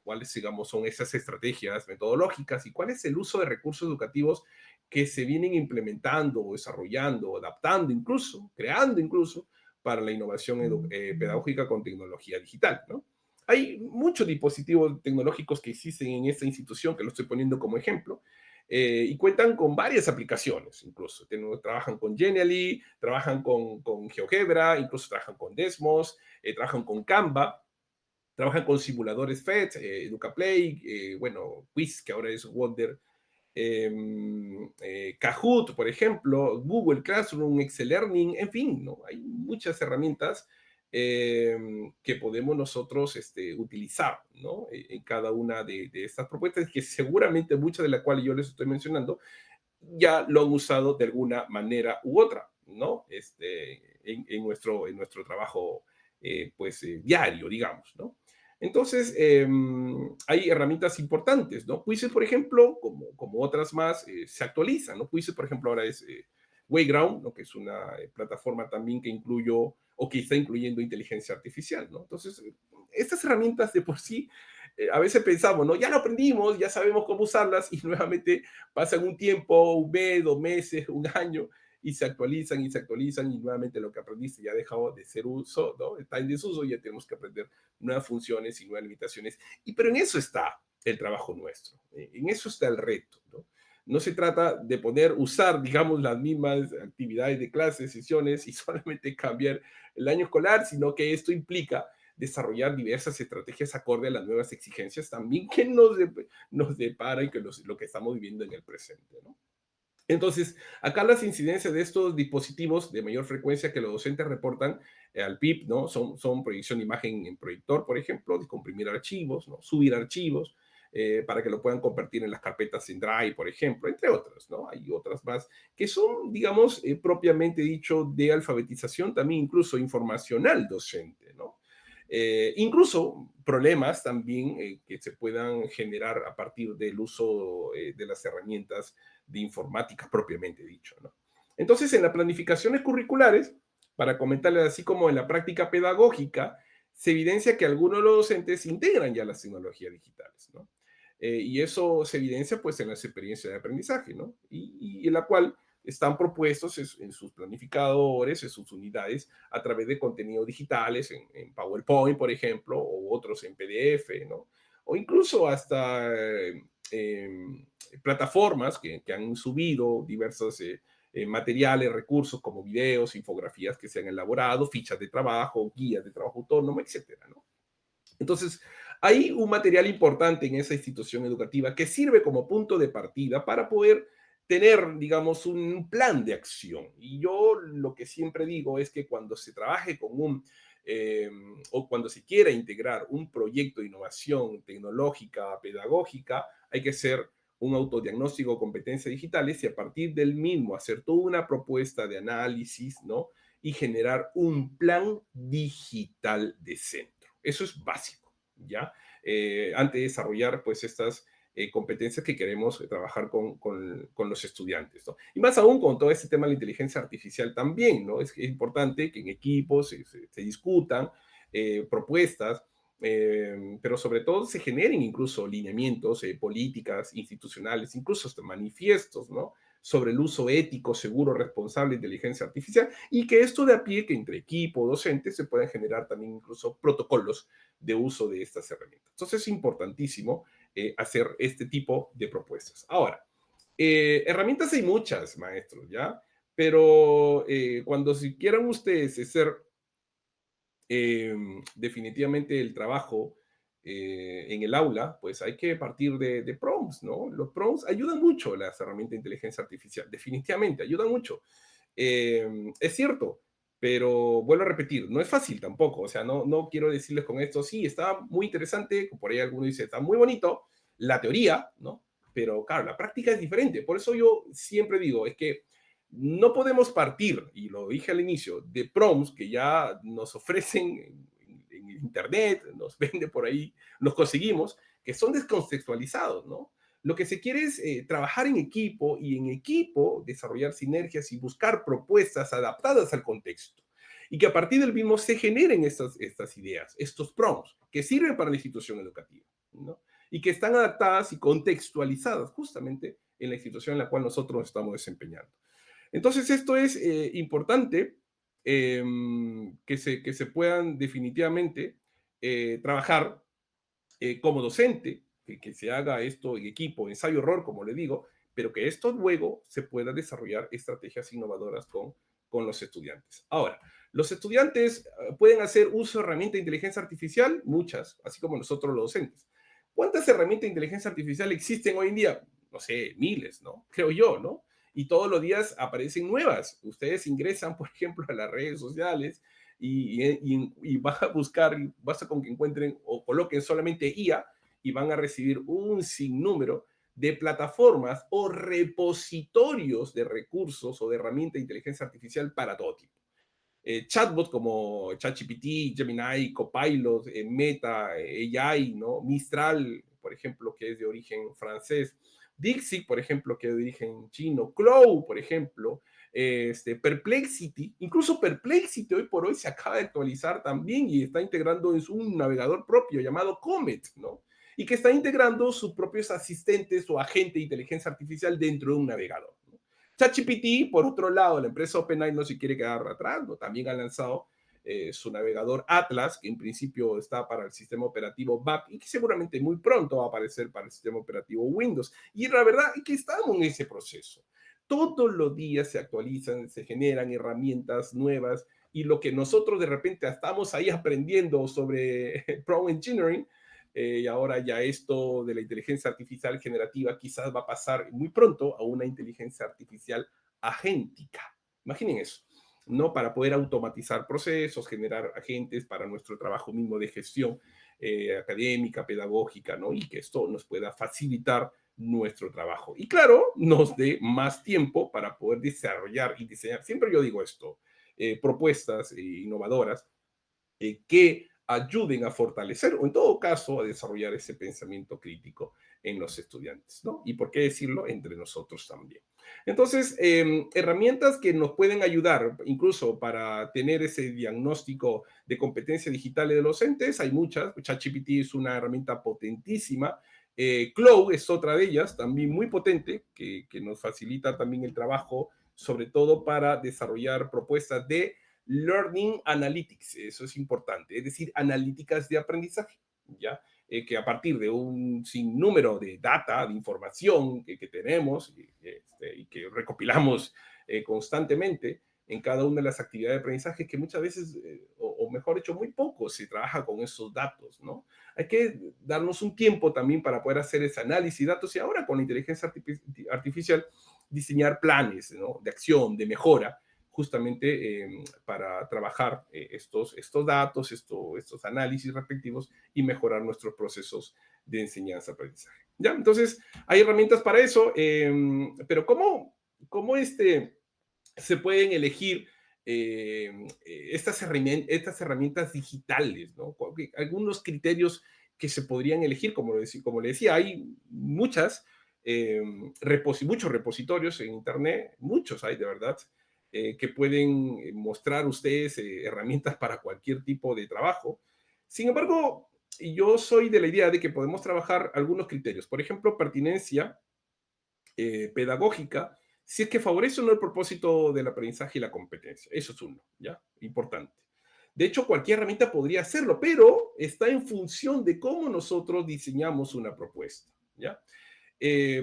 cuáles, digamos, son esas estrategias metodológicas y cuál es el uso de recursos educativos que se vienen implementando, desarrollando, adaptando incluso, creando incluso para la innovación pedagógica con tecnología digital, ¿no? Hay muchos dispositivos tecnológicos que existen en esta institución, que lo estoy poniendo como ejemplo, y cuentan con varias aplicaciones, incluso. Trabajan con Genially, trabajan con GeoGebra, incluso trabajan con Desmos, trabajan con Canva, trabajan con simuladores FET, EducaPlay, bueno, Quiz, que ahora es Wonder, Kahoot, por ejemplo, Google Classroom, Excel Learning, en fin, ¿no? Hay muchas herramientas que podemos nosotros utilizar, ¿no? En cada una de estas propuestas, que seguramente muchas de las cuales yo les estoy mencionando ya lo han usado de alguna manera u otra, ¿no? En nuestro trabajo, diario, digamos, ¿no? Entonces, hay herramientas importantes, ¿no? Quizzes, por ejemplo, como otras más, se actualizan, ¿no? Quizzes, por ejemplo, ahora es Wayground, ¿no? Que es una plataforma también que incluyó o que está incluyendo inteligencia artificial, ¿no? Entonces, estas herramientas de por sí, a veces pensamos, ¿no? Ya lo aprendimos, ya sabemos cómo usarlas y nuevamente pasan un tiempo, un mes, 2 meses, un año, y se actualizan, y nuevamente lo que aprendiste ya ha dejado de ser uso, ¿no? Está en desuso, y ya tenemos que aprender nuevas funciones y nuevas limitaciones. Pero en eso está el trabajo nuestro, en eso está el reto, ¿no? No se trata de usar, digamos, las mismas actividades de clases, sesiones, y solamente cambiar el año escolar, sino que esto implica desarrollar diversas estrategias acorde a las nuevas exigencias también que nos depara y que lo que estamos viviendo en el presente, ¿no? Entonces, acá las incidencias de estos dispositivos de mayor frecuencia que los docentes reportan al PIB, ¿no? Son proyección de imagen en proyector, por ejemplo, de comprimir archivos, ¿no? Subir archivos, para que lo puedan compartir en las carpetas en Drive, por ejemplo, entre otras, ¿no? Hay otras más que son, digamos, propiamente dicho, de alfabetización, también incluso informacional docente, ¿no? Incluso problemas también que se puedan generar a partir del uso de las herramientas de informática propiamente dicho, ¿no? Entonces, en las planificaciones curriculares, para comentarles así como en la práctica pedagógica, se evidencia que algunos de los docentes integran ya las tecnologías digitales, ¿no? Y eso se evidencia pues en las experiencias de aprendizaje, ¿no? Y en la cual están propuestos en sus planificadores, en sus unidades, a través de contenidos digitales, en PowerPoint, por ejemplo, o otros en PDF, ¿no? O incluso hasta plataformas que han subido diversos materiales, recursos como videos, infografías que se han elaborado, fichas de trabajo, guías de trabajo autónomo, etcétera, ¿no? Entonces, hay un material importante en esa institución educativa que sirve como punto de partida para poder tener, digamos, un plan de acción. Y yo lo que siempre digo es que cuando se trabaje con eh, o cuando se quiera integrar un proyecto de innovación tecnológica, pedagógica, hay que hacer un autodiagnóstico de competencias digitales y a partir del mismo hacer toda una propuesta de análisis, ¿no? Y generar un plan digital de centro. Eso es básico, ¿ya? Antes de desarrollar, pues, estas competencias que queremos trabajar con los estudiantes, ¿no? Y más aún con todo este tema de la inteligencia artificial también, ¿no? Es importante que en equipos se discutan propuestas, pero sobre todo se generen incluso lineamientos, políticas institucionales, incluso hasta manifiestos, ¿no? Sobre el uso ético, seguro, responsable de inteligencia artificial, y que esto de a pie que entre equipo, docentes, se puedan generar también incluso protocolos de uso de estas herramientas. Entonces es importantísimo hacer este tipo de propuestas. Ahora, herramientas hay muchas, maestros, ¿ya? Pero cuando si quieran ustedes hacer definitivamente el trabajo en el aula, pues hay que partir de prompts, ¿no? Los prompts ayudan mucho, las herramientas de inteligencia artificial, definitivamente, ayudan mucho. Es cierto, pero vuelvo a repetir, no es fácil tampoco, o sea, no quiero decirles con esto, sí, está muy interesante, por ahí alguno dice, está muy bonito, la teoría, ¿no? Pero claro, la práctica es diferente, por eso yo siempre digo, es que no podemos partir, y lo dije al inicio, de prompts que ya nos ofrecen en internet, nos vende por ahí, los conseguimos, que son descontextualizados, ¿no? Lo que se quiere es trabajar en equipo y en equipo desarrollar sinergias y buscar propuestas adaptadas al contexto. Y que a partir del mismo se generen estas ideas, estos prompts, que sirven para la institución educativa, ¿no? Y que están adaptadas y contextualizadas justamente en la institución en la cual nosotros nos estamos desempeñando. Entonces, esto es importante que se puedan definitivamente trabajar como docente, que se haga esto en equipo, ensayo-error, como le digo, pero que esto luego se pueda desarrollar estrategias innovadoras con los estudiantes. Ahora, los estudiantes pueden hacer uso de herramientas de inteligencia artificial, muchas, así como nosotros los docentes. ¿Cuántas herramientas de inteligencia artificial existen hoy en día? No sé, miles, ¿no? Creo yo, ¿no? Y todos los días aparecen nuevas. Ustedes ingresan, por ejemplo, a las redes sociales y van a buscar, basta con que encuentren o coloquen solamente IA y van a recibir un sinnúmero de plataformas o repositorios de recursos o de herramientas de inteligencia artificial para todo tipo. Chatbots como ChatGPT, Gemini, Copilot, Meta, AI, ¿no? Mistral, por ejemplo, que es de origen francés, Dixit, por ejemplo, que es de origen chino, Cloud, por ejemplo, Perplexity, incluso Perplexity hoy por hoy se acaba de actualizar también y está integrando en un navegador propio llamado Comet, ¿no? Y que está integrando sus propios asistentes o agente de inteligencia artificial dentro de un navegador, ¿no? ChatGPT, por otro lado, la empresa OpenAI no se quiere quedar atrás, ¿no? También ha lanzado su navegador Atlas, que en principio está para el sistema operativo Mac y que seguramente muy pronto va a aparecer para el sistema operativo Windows. Y la verdad es que estamos en ese proceso. Todos los días se actualizan, se generan herramientas nuevas y lo que nosotros de repente estamos ahí aprendiendo sobre prompt engineering, y ahora ya esto de la inteligencia artificial generativa quizás va a pasar muy pronto a una inteligencia artificial agéntica. Imaginen eso, ¿no? Para poder automatizar procesos, generar agentes para nuestro trabajo mismo de gestión académica, pedagógica, ¿no? Y que esto nos pueda facilitar nuestro trabajo. Y claro, nos dé más tiempo para poder desarrollar y diseñar, siempre yo digo esto, propuestas innovadoras que ayuden a fortalecer o en todo caso a desarrollar ese pensamiento crítico en los estudiantes, ¿no? Y por qué decirlo, entre nosotros también. Entonces, herramientas que nos pueden ayudar incluso para tener ese diagnóstico de competencia digital de los docentes, hay muchas. ChatGPT es una herramienta potentísima. Cloud es otra de ellas, también muy potente, que nos facilita también el trabajo, sobre todo para desarrollar propuestas de Learning Analytics, eso es importante, es decir, analíticas de aprendizaje, ¿ya? Que a partir de un sinnúmero de data, de información que tenemos y que recopilamos constantemente en cada una de las actividades de aprendizaje, que muchas veces, o mejor dicho, muy poco se trabaja con esos datos, ¿no? Hay que darnos un tiempo también para poder hacer ese análisis de datos y ahora con la inteligencia artificial diseñar planes, ¿no? De acción, de mejora, justamente para trabajar estos datos, estos análisis respectivos y mejorar nuestros procesos de enseñanza-aprendizaje. ¿Ya? Entonces, hay herramientas para eso, pero ¿cómo se pueden elegir estas herramientas digitales, ¿no? Algunos criterios que se podrían elegir, como le decía, hay muchos repositorios en Internet, muchos hay de verdad, que pueden mostrar ustedes herramientas para cualquier tipo de trabajo. Sin embargo, yo soy de la idea de que podemos trabajar algunos criterios. Por ejemplo, pertinencia pedagógica, si es que favorece o no el propósito del aprendizaje y la competencia. Eso es uno, ¿ya? Importante. De hecho, cualquier herramienta podría hacerlo, pero está en función de cómo nosotros diseñamos una propuesta, ¿ya?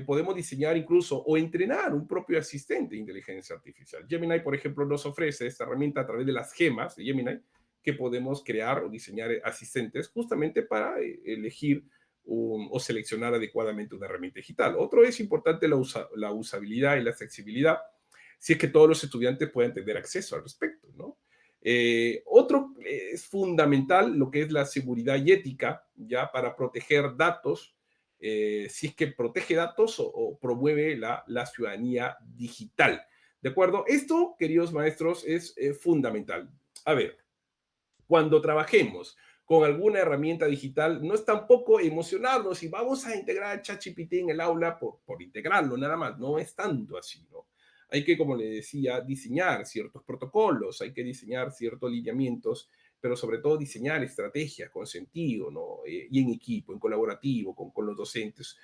Podemos diseñar incluso o entrenar un propio asistente de inteligencia artificial. Gemini, por ejemplo, nos ofrece esta herramienta a través de las gemas de Gemini, que podemos crear o diseñar asistentes justamente para elegir o seleccionar adecuadamente una herramienta digital. Otro es importante la usabilidad y la accesibilidad, si es que todos los estudiantes pueden tener acceso al respecto, ¿no? Otro es fundamental lo que es la seguridad y ética, ya para proteger datos, si es que protege datos o promueve la ciudadanía digital. ¿De acuerdo? Esto, queridos maestros, es fundamental. A ver, cuando trabajemos con alguna herramienta digital, no es tampoco emocionarnos y vamos a integrar ChatGPT en el aula por integrarlo nada más, no es tanto así, ¿no? Hay que, como le decía, diseñar ciertos protocolos, hay que diseñar ciertos lineamientos, pero sobre todo diseñar estrategias con sentido, ¿no? Y en equipo, en colaborativo, con los docentes,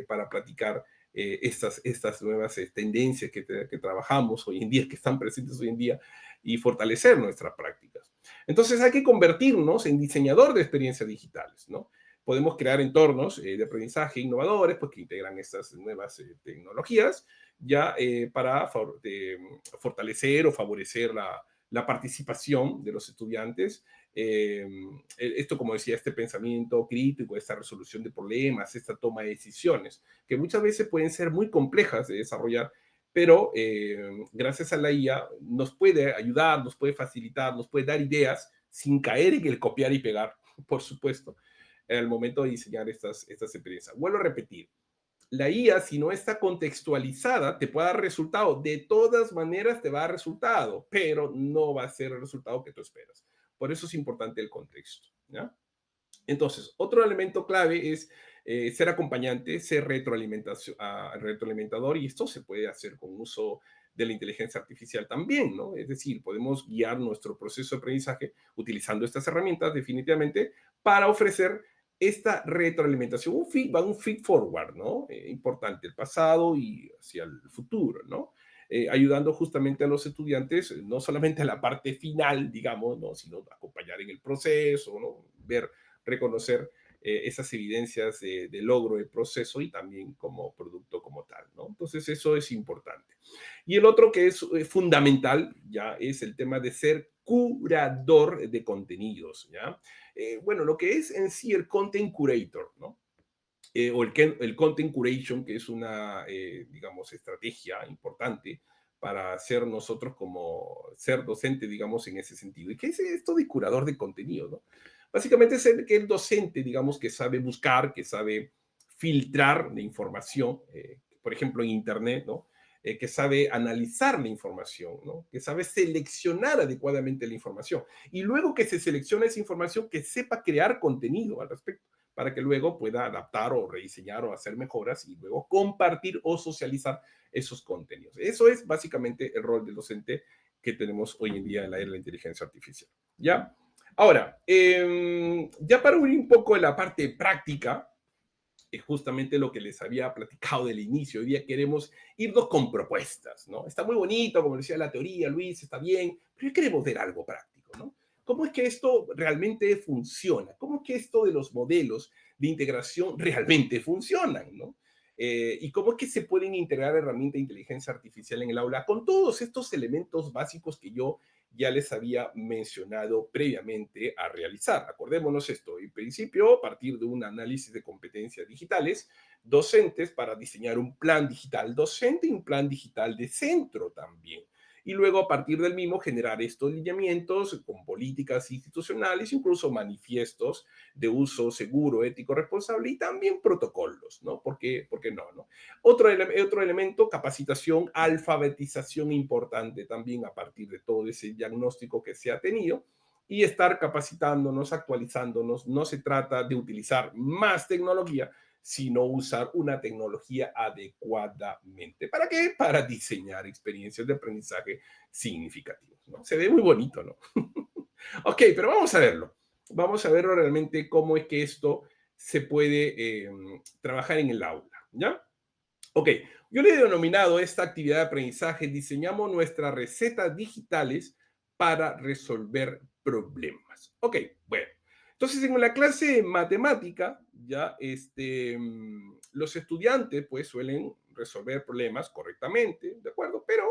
para platicar estas nuevas tendencias que trabajamos hoy en día, que están presentes hoy en día, y fortalecer nuestras prácticas. Entonces hay que convertirnos en diseñador de experiencias digitales, ¿no? Podemos crear entornos de aprendizaje innovadores, pues que integran estas nuevas tecnologías, ya para fortalecer o favorecer la participación de los estudiantes. Esto, como decía, este pensamiento crítico, esta resolución de problemas, esta toma de decisiones, que muchas veces pueden ser muy complejas de desarrollar, pero gracias a la IA nos puede ayudar, nos puede facilitar, nos puede dar ideas sin caer en el copiar y pegar, por supuesto, al momento de diseñar estas experiencias. Vuelvo a repetir, la IA, si no está contextualizada, te puede dar resultado. De todas maneras, te va a dar resultado, pero no va a ser el resultado que tú esperas. Por eso es importante el contexto, ¿ya? Entonces, otro elemento clave es ser acompañante, ser retroalimentador, y esto se puede hacer con uso de la inteligencia artificial también, ¿no? Es decir, podemos guiar nuestro proceso de aprendizaje utilizando estas herramientas definitivamente para ofrecer esta retroalimentación, un feed forward, ¿no? Importante, el pasado y hacia el futuro, ¿no? Ayudando justamente a los estudiantes, no solamente a la parte final, digamos, ¿no? Sino acompañar en el proceso, ¿no? Reconocer esas evidencias de logro del proceso y también como producto como tal, ¿no? Entonces eso es importante. Y el otro que es fundamental, ya, es el tema de ser curador de contenidos, ¿ya? Bueno, lo que es en sí el content curator, ¿no? O el content curation, que es una, digamos, estrategia importante para ser nosotros como ser docente, digamos, en ese sentido. ¿Y qué es esto de curador de contenido, no? Básicamente es el docente, digamos, que sabe buscar, que sabe filtrar la información, por ejemplo, en Internet, ¿no? Que sabe analizar la información, ¿no? Que sabe seleccionar adecuadamente la información. Y luego que se selecciona esa información, que sepa crear contenido al respecto, para que luego pueda adaptar o rediseñar o hacer mejoras y luego compartir o socializar esos contenidos. Eso es básicamente el rol del docente que tenemos hoy en día en la era de la inteligencia artificial. ¿Ya? Ahora, ya para unir un poco en la parte práctica, es justamente lo que les había platicado del inicio. Hoy día queremos irnos con propuestas, ¿no? Está muy bonito, como decía la teoría, Luis, está bien, pero queremos ver algo práctico, ¿no? ¿Cómo es que esto realmente funciona? ¿Cómo es que esto de los modelos de integración realmente funcionan, ¿no? Y cómo es que se pueden integrar herramientas de inteligencia artificial en el aula con todos estos elementos básicos que yo ya les había mencionado previamente a realizar. Acordémonos esto, en principio, a partir de un análisis de competencias digitales, docentes para diseñar un plan digital docente y un plan digital de centro también. Y luego, a partir del mismo, generar estos lineamientos con políticas institucionales, incluso manifiestos de uso seguro, ético, responsable y también protocolos, ¿no? ¿Por qué no, no? Otro elemento, capacitación, alfabetización importante también a partir de todo ese diagnóstico que se ha tenido y estar capacitándonos, actualizándonos. No se trata de utilizar más tecnología, sino usar una tecnología adecuadamente. ¿Para qué? Para diseñar experiencias de aprendizaje significativas, ¿no? Se ve muy bonito, ¿no? Ok, pero vamos a verlo. Vamos a verlo realmente cómo es que esto se puede trabajar en el aula, ¿ya? Ok, yo le he denominado esta actividad de aprendizaje, diseñamos nuestras recetas digitales para resolver problemas. Ok, bueno. Entonces, en la clase de matemática, ya los estudiantes pues suelen resolver problemas correctamente, ¿de acuerdo? Pero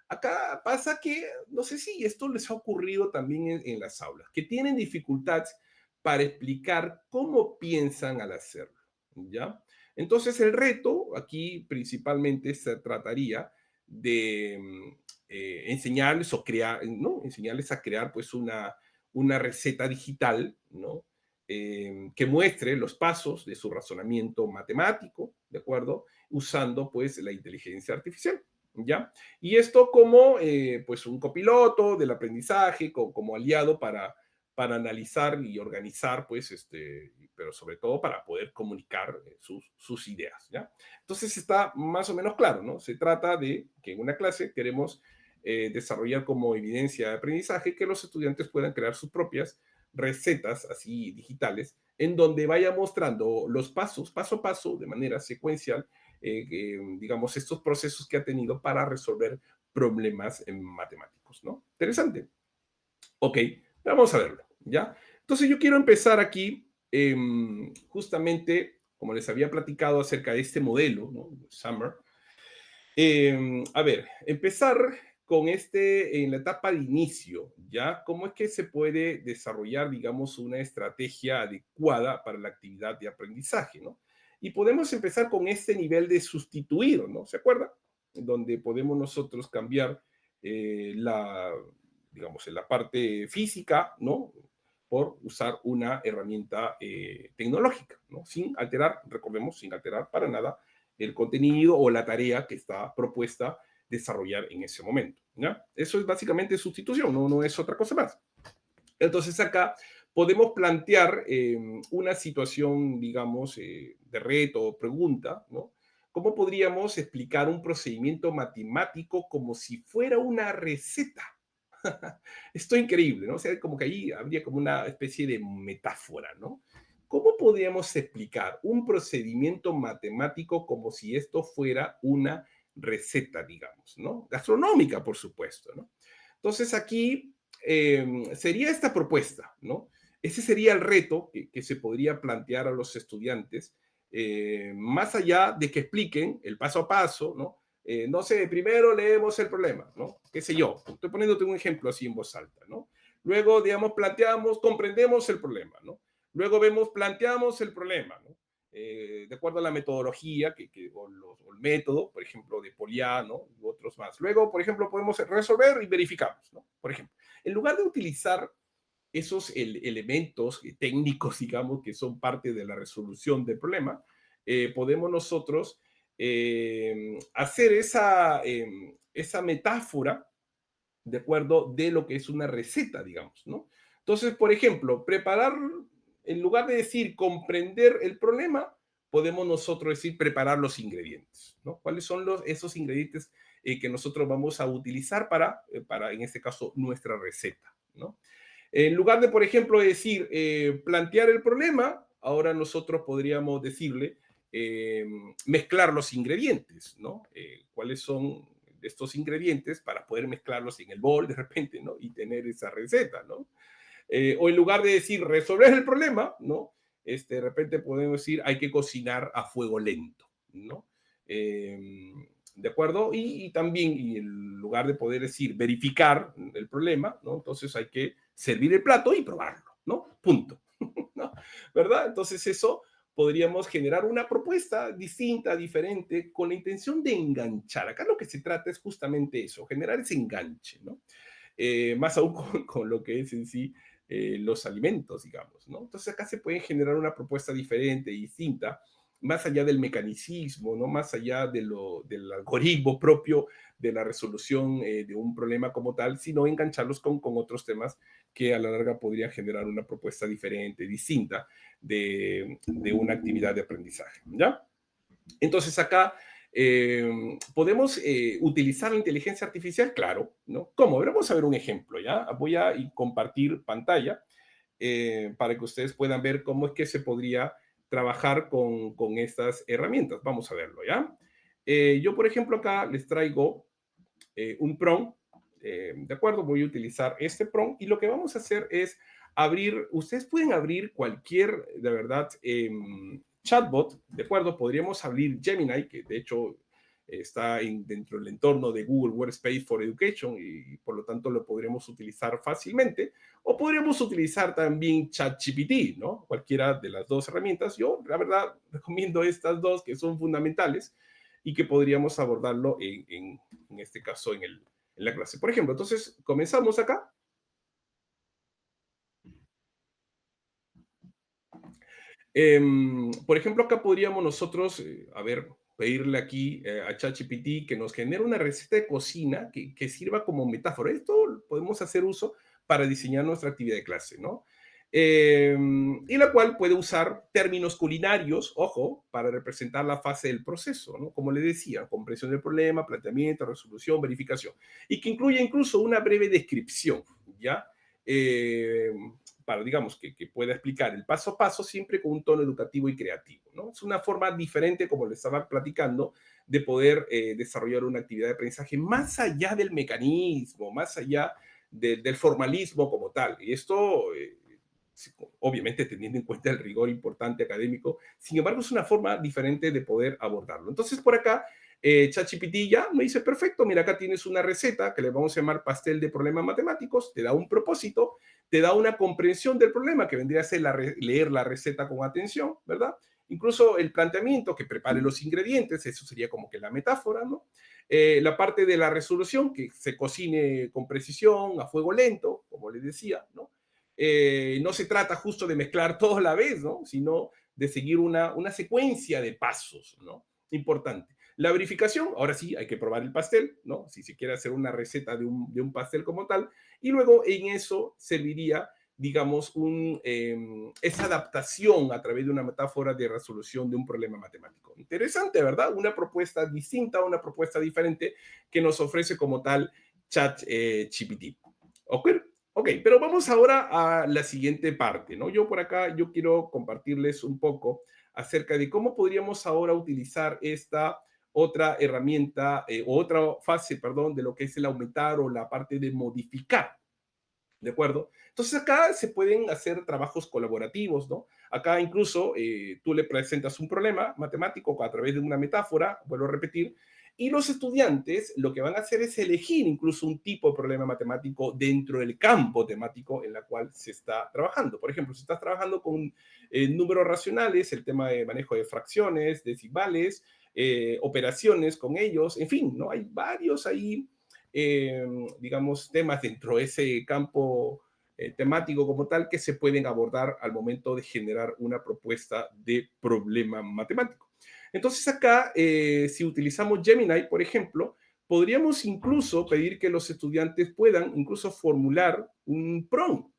acá pasa que, no sé si esto les ha ocurrido también en las aulas, que tienen dificultades para explicar cómo piensan al hacerlo, ¿ya? Entonces, el reto aquí principalmente se trataría de enseñarles o crear, ¿no? Enseñarles a crear pues una receta digital, ¿no? Que muestre los pasos de su razonamiento matemático, ¿de acuerdo? Usando pues la inteligencia artificial, ¿ya? Y esto como pues un copiloto del aprendizaje, como aliado para analizar y organizar, pues, pero sobre todo para poder comunicar sus ideas, ¿ya? Entonces está más o menos claro, ¿no? Se trata de que en una clase queremos desarrollar como evidencia de aprendizaje que los estudiantes puedan crear sus propias recetas así digitales, en donde vaya mostrando los pasos, paso a paso, de manera secuencial, digamos, estos procesos que ha tenido para resolver problemas matemáticos, ¿no? Interesante. Ok, vamos a verlo, ¿ya? Entonces yo quiero empezar aquí, justamente, como les había platicado acerca de este modelo, ¿no? Summer. A ver, empezar con en la etapa de inicio, ¿ya? ¿Cómo es que se puede desarrollar, digamos, una estrategia adecuada para la actividad de aprendizaje, ¿no? Y podemos empezar con este nivel de sustituir, ¿no? ¿Se acuerda? Donde podemos nosotros cambiar digamos, en la parte física, ¿no? Por usar una herramienta tecnológica, ¿no? Sin alterar, recordemos, sin alterar para nada el contenido o la tarea que está propuesta desarrollar en ese momento, ¿ya? Eso es básicamente sustitución, no es otra cosa más. Entonces acá podemos plantear una situación, digamos, de reto o pregunta, ¿no? ¿Cómo podríamos explicar un procedimiento matemático como si fuera una receta? Esto es increíble, ¿no? O sea, como que ahí habría como una especie de metáfora, ¿no? ¿Cómo podríamos explicar un procedimiento matemático como si esto fuera una receta, digamos, ¿no? Gastronómica, por supuesto, ¿no? Entonces aquí sería esta propuesta, ¿no? Ese sería el reto que se podría plantear a los estudiantes, más allá de que expliquen el paso a paso, ¿no? No sé, primero leemos el problema, ¿no? ¿Qué sé yo? Estoy poniéndote un ejemplo así en voz alta, ¿no? Luego, digamos, planteamos, comprendemos el problema, ¿no? Luego vemos, planteamos el problema, ¿no? De acuerdo a la metodología o el método, por ejemplo, de Poliá, ¿no? Y otros más. Luego, por ejemplo, podemos resolver y verificamos, ¿no? Por ejemplo, en lugar de utilizar esos elementos técnicos, digamos, que son parte de la resolución del problema, podemos nosotros hacer esa metáfora de acuerdo de lo que es una receta, digamos, ¿no? Entonces, por ejemplo, preparar, en lugar de decir comprender el problema, podemos nosotros decir preparar los ingredientes, ¿no? ¿Cuáles son esos ingredientes que nosotros vamos a utilizar para, en este caso, nuestra receta, ¿no? En lugar de, por ejemplo, decir plantear el problema, ahora nosotros podríamos decirle mezclar los ingredientes, ¿no? ¿Cuáles son estos ingredientes para poder mezclarlos en el bol de repente, ¿no? Y tener esa receta, ¿no? O en lugar de decir resolver el problema, ¿no? De repente podemos decir hay que cocinar a fuego lento, ¿no? ¿De acuerdo? Y también, y en lugar de poder decir verificar el problema, ¿no? Entonces hay que servir el plato y probarlo, ¿no? Punto. ¿No? ¿Verdad? Entonces eso podríamos generar una propuesta distinta, diferente, con la intención de enganchar. Acá lo que se trata es justamente eso, generar ese enganche, ¿no? Más aún con lo que es en sí los alimentos, digamos, ¿no? Entonces acá se puede generar una propuesta diferente, distinta, más allá del mecanicismo, ¿no? Más allá del algoritmo propio de la resolución de un problema como tal, sino engancharlos con otros temas que a la larga podría generar una propuesta diferente, distinta de una actividad de aprendizaje, ¿ya? Entonces acá podemos utilizar la inteligencia artificial, claro, ¿no? ¿Cómo? Vamos a ver un ejemplo, ¿ya? Voy a compartir pantalla para que ustedes puedan ver cómo es que se podría trabajar con estas herramientas. Vamos a verlo, ¿ya? Yo, por ejemplo, acá les traigo un prompt, ¿de acuerdo? Voy a utilizar este prompt y lo que vamos a hacer es abrir, ustedes pueden abrir cualquier, de verdad, chatbot, ¿de acuerdo? Podríamos abrir Gemini, que de hecho está dentro del entorno de Google Workspace for Education y por lo tanto lo podríamos utilizar fácilmente. O podríamos utilizar también ChatGPT, ¿no? Cualquiera de las dos herramientas. Yo, la verdad, recomiendo estas dos que son fundamentales y que podríamos abordarlo en este caso en la clase. Por ejemplo, entonces comenzamos acá. Por ejemplo, acá podríamos nosotros, a ver, pedirle aquí a ChatGPT que nos genere una receta de cocina que sirva como metáfora. Esto podemos hacer uso para diseñar nuestra actividad de clase, ¿no? Y la cual puede usar términos culinarios, ojo, para representar la fase del proceso, ¿no? Como le decía, comprensión del problema, planteamiento, resolución, verificación, y que incluye incluso una breve descripción, ¿ya? Eh, para, digamos, que pueda explicar el paso a paso siempre con un tono educativo y creativo, ¿no? Es una forma diferente, como le estaba platicando, de poder desarrollar una actividad de aprendizaje más allá del mecanismo, más allá del formalismo como tal. Y esto, obviamente teniendo en cuenta el rigor importante académico, sin embargo es una forma diferente de poder abordarlo. Entonces por acá, ChatGPT ya me dice, perfecto, mira, acá tienes una receta que le vamos a llamar pastel de problemas matemáticos, te da un propósito, te da una comprensión del problema, que vendría a ser leer la receta con atención, ¿verdad? Incluso el planteamiento, que prepare los ingredientes, eso sería como que la metáfora, ¿no? La parte de la resolución, que se cocine con precisión, a fuego lento, como les decía, ¿no? No se trata justo de mezclar todo a la vez, ¿no? Sino de seguir una secuencia de pasos, ¿no? Importante. La verificación, ahora sí, hay que probar el pastel, ¿no? Si se quiere hacer una receta de un pastel como tal, y luego en eso serviría, digamos, esa adaptación a través de una metáfora de resolución de un problema matemático. Interesante, ¿verdad? Una propuesta distinta, una propuesta diferente que nos ofrece como tal ChatGPT. ¿Ok? Ok, pero vamos ahora a la siguiente parte, ¿no? Yo por acá, yo quiero compartirles un poco acerca de cómo podríamos ahora utilizar esta otra herramienta, otra fase, perdón, de lo que es el aumentar o la parte de modificar. ¿De acuerdo? Entonces acá se pueden hacer trabajos colaborativos, ¿no? Acá incluso tú le presentas un problema matemático a través de una metáfora, vuelvo a repetir, y los estudiantes lo que van a hacer es elegir incluso un tipo de problema matemático dentro del campo temático en la cual se está trabajando. Por ejemplo, si estás trabajando con números racionales, el tema de manejo de fracciones, decimales, operaciones con ellos, en fin, ¿no? Hay varios ahí eh, digamos, temas dentro de ese campo temático como tal que se pueden abordar al momento de generar una propuesta de problema matemático. Entonces acá, si utilizamos Gemini, por ejemplo, podríamos incluso pedir que los estudiantes puedan incluso formular un prompt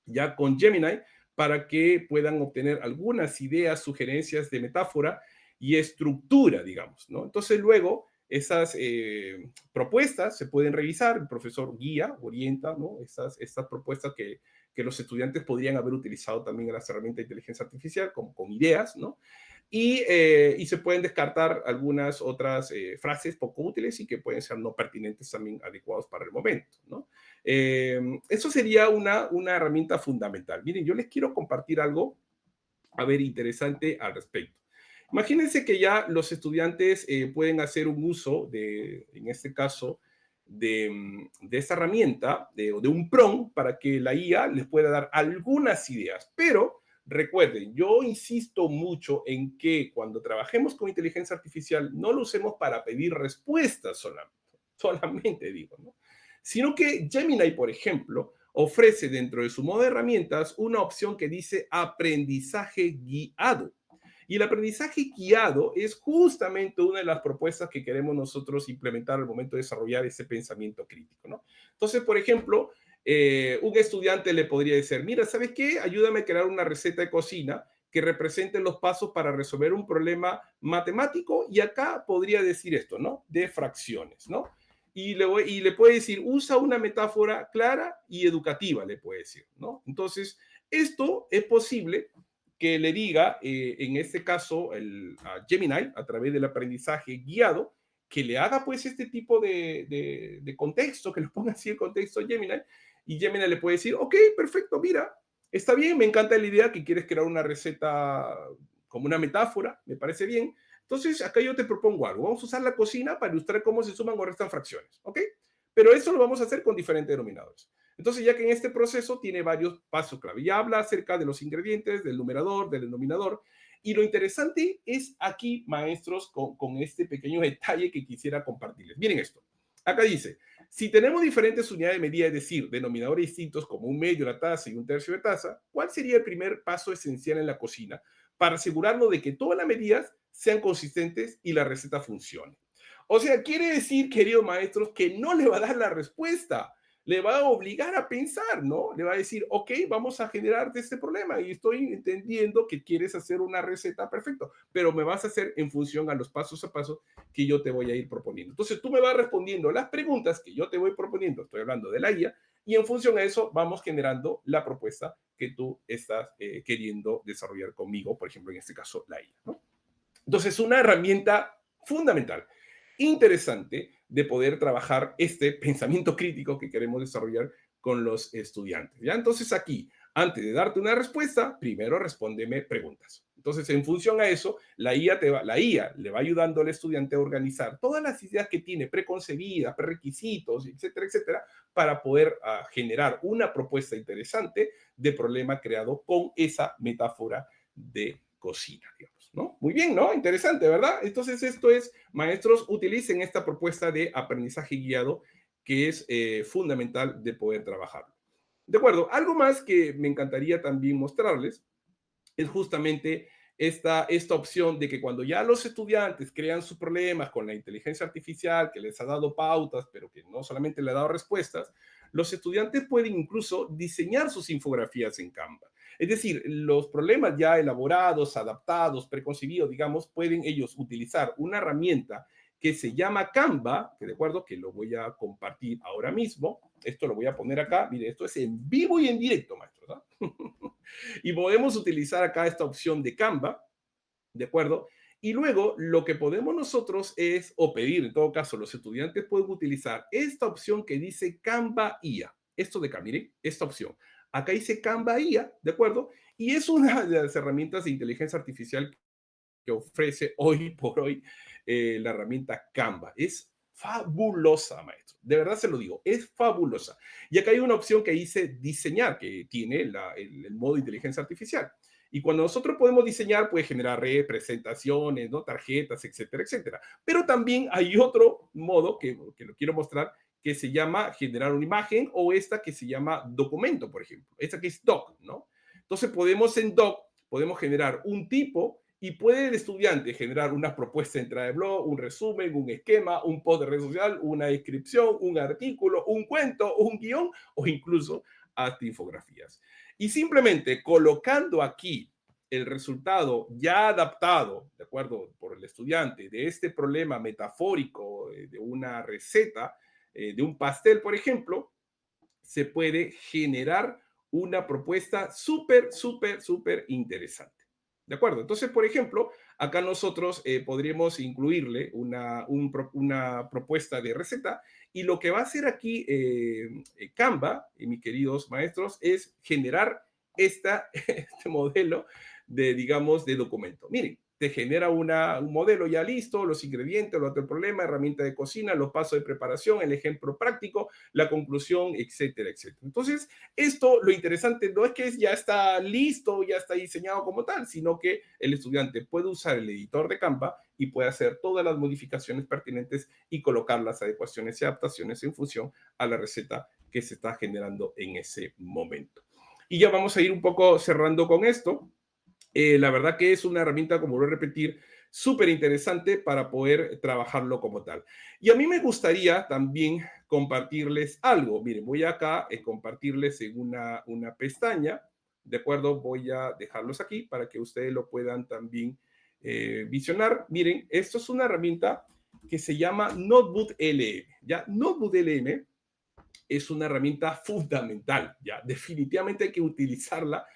ya con Gemini para que puedan obtener algunas ideas, sugerencias de metáfora y estructura, digamos, ¿no? Entonces luego esas propuestas se pueden revisar, el profesor guía, orienta, ¿no? Estas propuestas que los estudiantes podrían haber utilizado también en las herramientas de inteligencia artificial con ideas, ¿no? Y se pueden descartar algunas otras frases poco útiles y que pueden ser no pertinentes también adecuados para el momento, ¿no? Eso sería una herramienta fundamental. Miren, yo les quiero compartir algo, a ver, interesante al respecto. Imagínense que ya los estudiantes pueden hacer un uso en este caso, de esta herramienta, de un prompt, para que la IA les pueda dar algunas ideas. Pero recuerden, yo insisto mucho en que cuando trabajemos con inteligencia artificial, no lo usemos para pedir respuestas solamente digo, ¿no? Sino que Gemini, por ejemplo, ofrece dentro de su modo de herramientas una opción que dice aprendizaje guiado. Y el aprendizaje guiado es justamente una de las propuestas que queremos nosotros implementar al momento de desarrollar ese pensamiento crítico, ¿no? Entonces, por ejemplo, un estudiante le podría decir, mira, ¿sabes qué? Ayúdame a crear una receta de cocina que represente los pasos para resolver un problema matemático y acá podría decir esto, ¿no? De fracciones, ¿no? Y le puede decir, usa una metáfora clara y educativa, le puede decir, ¿no? Entonces, esto es posible que le diga, en este caso, a Gemini, a través del aprendizaje guiado, que le haga pues este tipo de contexto, que le ponga así el contexto a Gemini, y Gemini le puede decir, ok, perfecto, mira, está bien, me encanta la idea que quieres crear una receta como una metáfora, me parece bien. Entonces, acá yo te propongo algo. Vamos a usar la cocina para ilustrar cómo se suman o restan fracciones, ¿ok? Pero eso lo vamos a hacer con diferentes denominadores. Entonces, ya que en este proceso tiene varios pasos clave. Ya habla acerca de los ingredientes, del numerador, del denominador. Y lo interesante es aquí, maestros, con este pequeño detalle que quisiera compartirles. Miren esto. Acá dice, si tenemos diferentes unidades de medida, es decir, denominadores distintos como un medio, la taza y un tercio de taza, ¿cuál sería el primer paso esencial en la cocina para asegurarnos de que todas las medidas sean consistentes y la receta funcione? O sea, quiere decir, queridos maestros, que no le va a dar la respuesta. le va a obligar a pensar, ¿no? Le va a decir, ok, vamos a generarte este problema y estoy entendiendo que quieres hacer una receta, perfecto, pero me vas a hacer en función a los pasos a paso que yo te voy a ir proponiendo. Entonces tú me vas respondiendo las preguntas que yo te voy proponiendo, estoy hablando de la IA, y en función a eso vamos generando la propuesta que tú estás queriendo desarrollar conmigo, por ejemplo, en este caso, la IA, ¿no? Entonces, una herramienta fundamental, interesante de poder trabajar este pensamiento crítico que queremos desarrollar con los estudiantes. ¿Ya? Entonces, aquí, antes de darte una respuesta, primero respóndeme preguntas. Entonces, en función a eso, la IA le va ayudando al estudiante a organizar todas las ideas que tiene preconcebidas, prerequisitos, etcétera, etcétera, para poder generar una propuesta interesante de problema creado con esa metáfora de cocina, digamos, ¿no? Muy bien, ¿no? Interesante, ¿verdad? Entonces, esto es, maestros, utilicen esta propuesta de aprendizaje guiado que es fundamental de poder trabajarlo. De acuerdo, algo más que me encantaría también mostrarles es justamente esta opción de que cuando ya los estudiantes crean sus problemas con la inteligencia artificial, que les ha dado pautas, pero que no solamente le ha dado respuestas, los estudiantes pueden incluso diseñar sus infografías en Canva. Es decir, los problemas ya elaborados, adaptados, preconcebidos, digamos, pueden ellos utilizar una herramienta que se llama Canva, que de acuerdo, que lo voy a compartir ahora mismo. Esto lo voy a poner acá. Mire, esto es en vivo y en directo, maestros, ¿no? Y podemos utilizar acá esta opción de Canva, ¿de acuerdo? Y luego lo que podemos nosotros es, o pedir, en todo caso, los estudiantes pueden utilizar esta opción que dice Canva IA. Esto de acá, miren, esta opción. Acá dice Canva IA, ¿de acuerdo? Y es una de las herramientas de inteligencia artificial que ofrece hoy por hoy la herramienta Canva. Es fabulosa, maestro. De verdad se lo digo, es fabulosa. Y acá hay una opción que dice diseñar, que tiene el modo de inteligencia artificial. Y cuando nosotros podemos diseñar, puede generar presentaciones, ¿no? Tarjetas, etcétera, etcétera. Pero también hay otro modo que lo quiero mostrar, que se llama generar una imagen, o esta que se llama documento, por ejemplo. Esta que es doc, ¿no? Entonces podemos en doc, podemos generar un tipo y puede el estudiante generar una propuesta de entrada de blog, un resumen, un esquema, un post de red social, una descripción, un artículo, un cuento, un guión o incluso hasta infografías. Y simplemente colocando aquí el resultado ya adaptado, de acuerdo, por el estudiante de este problema metafórico de una receta, de un pastel, por ejemplo, se puede generar una propuesta súper, súper, súper interesante. ¿De acuerdo? Entonces, por ejemplo, acá nosotros podríamos incluirle una propuesta de receta y lo que va a hacer aquí Canva, mis queridos maestros, es generar este modelo de, digamos, de documento. Miren, te genera un modelo ya listo, los ingredientes, lo otro problema, herramienta de cocina, los pasos de preparación, el ejemplo práctico, la conclusión, etcétera, etcétera. Entonces, esto, lo interesante no es que ya está listo, ya está diseñado como tal, sino que el estudiante puede usar el editor de Canva y puede hacer todas las modificaciones pertinentes y colocar las adecuaciones y adaptaciones en función a la receta que se está generando en ese momento. Y ya vamos a ir un poco cerrando con esto. La verdad que es una herramienta, como voy a repetir, súper interesante para poder trabajarlo como tal. Y a mí me gustaría también compartirles algo. Miren, voy acá a compartirles en una pestaña, ¿de acuerdo? Voy a dejarlos aquí para que ustedes lo puedan también visionar. Miren, esto es una herramienta que se llama Notebook LM. ¿Ya? Notebook LM es una herramienta fundamental, ¿ya? Definitivamente hay que utilizarla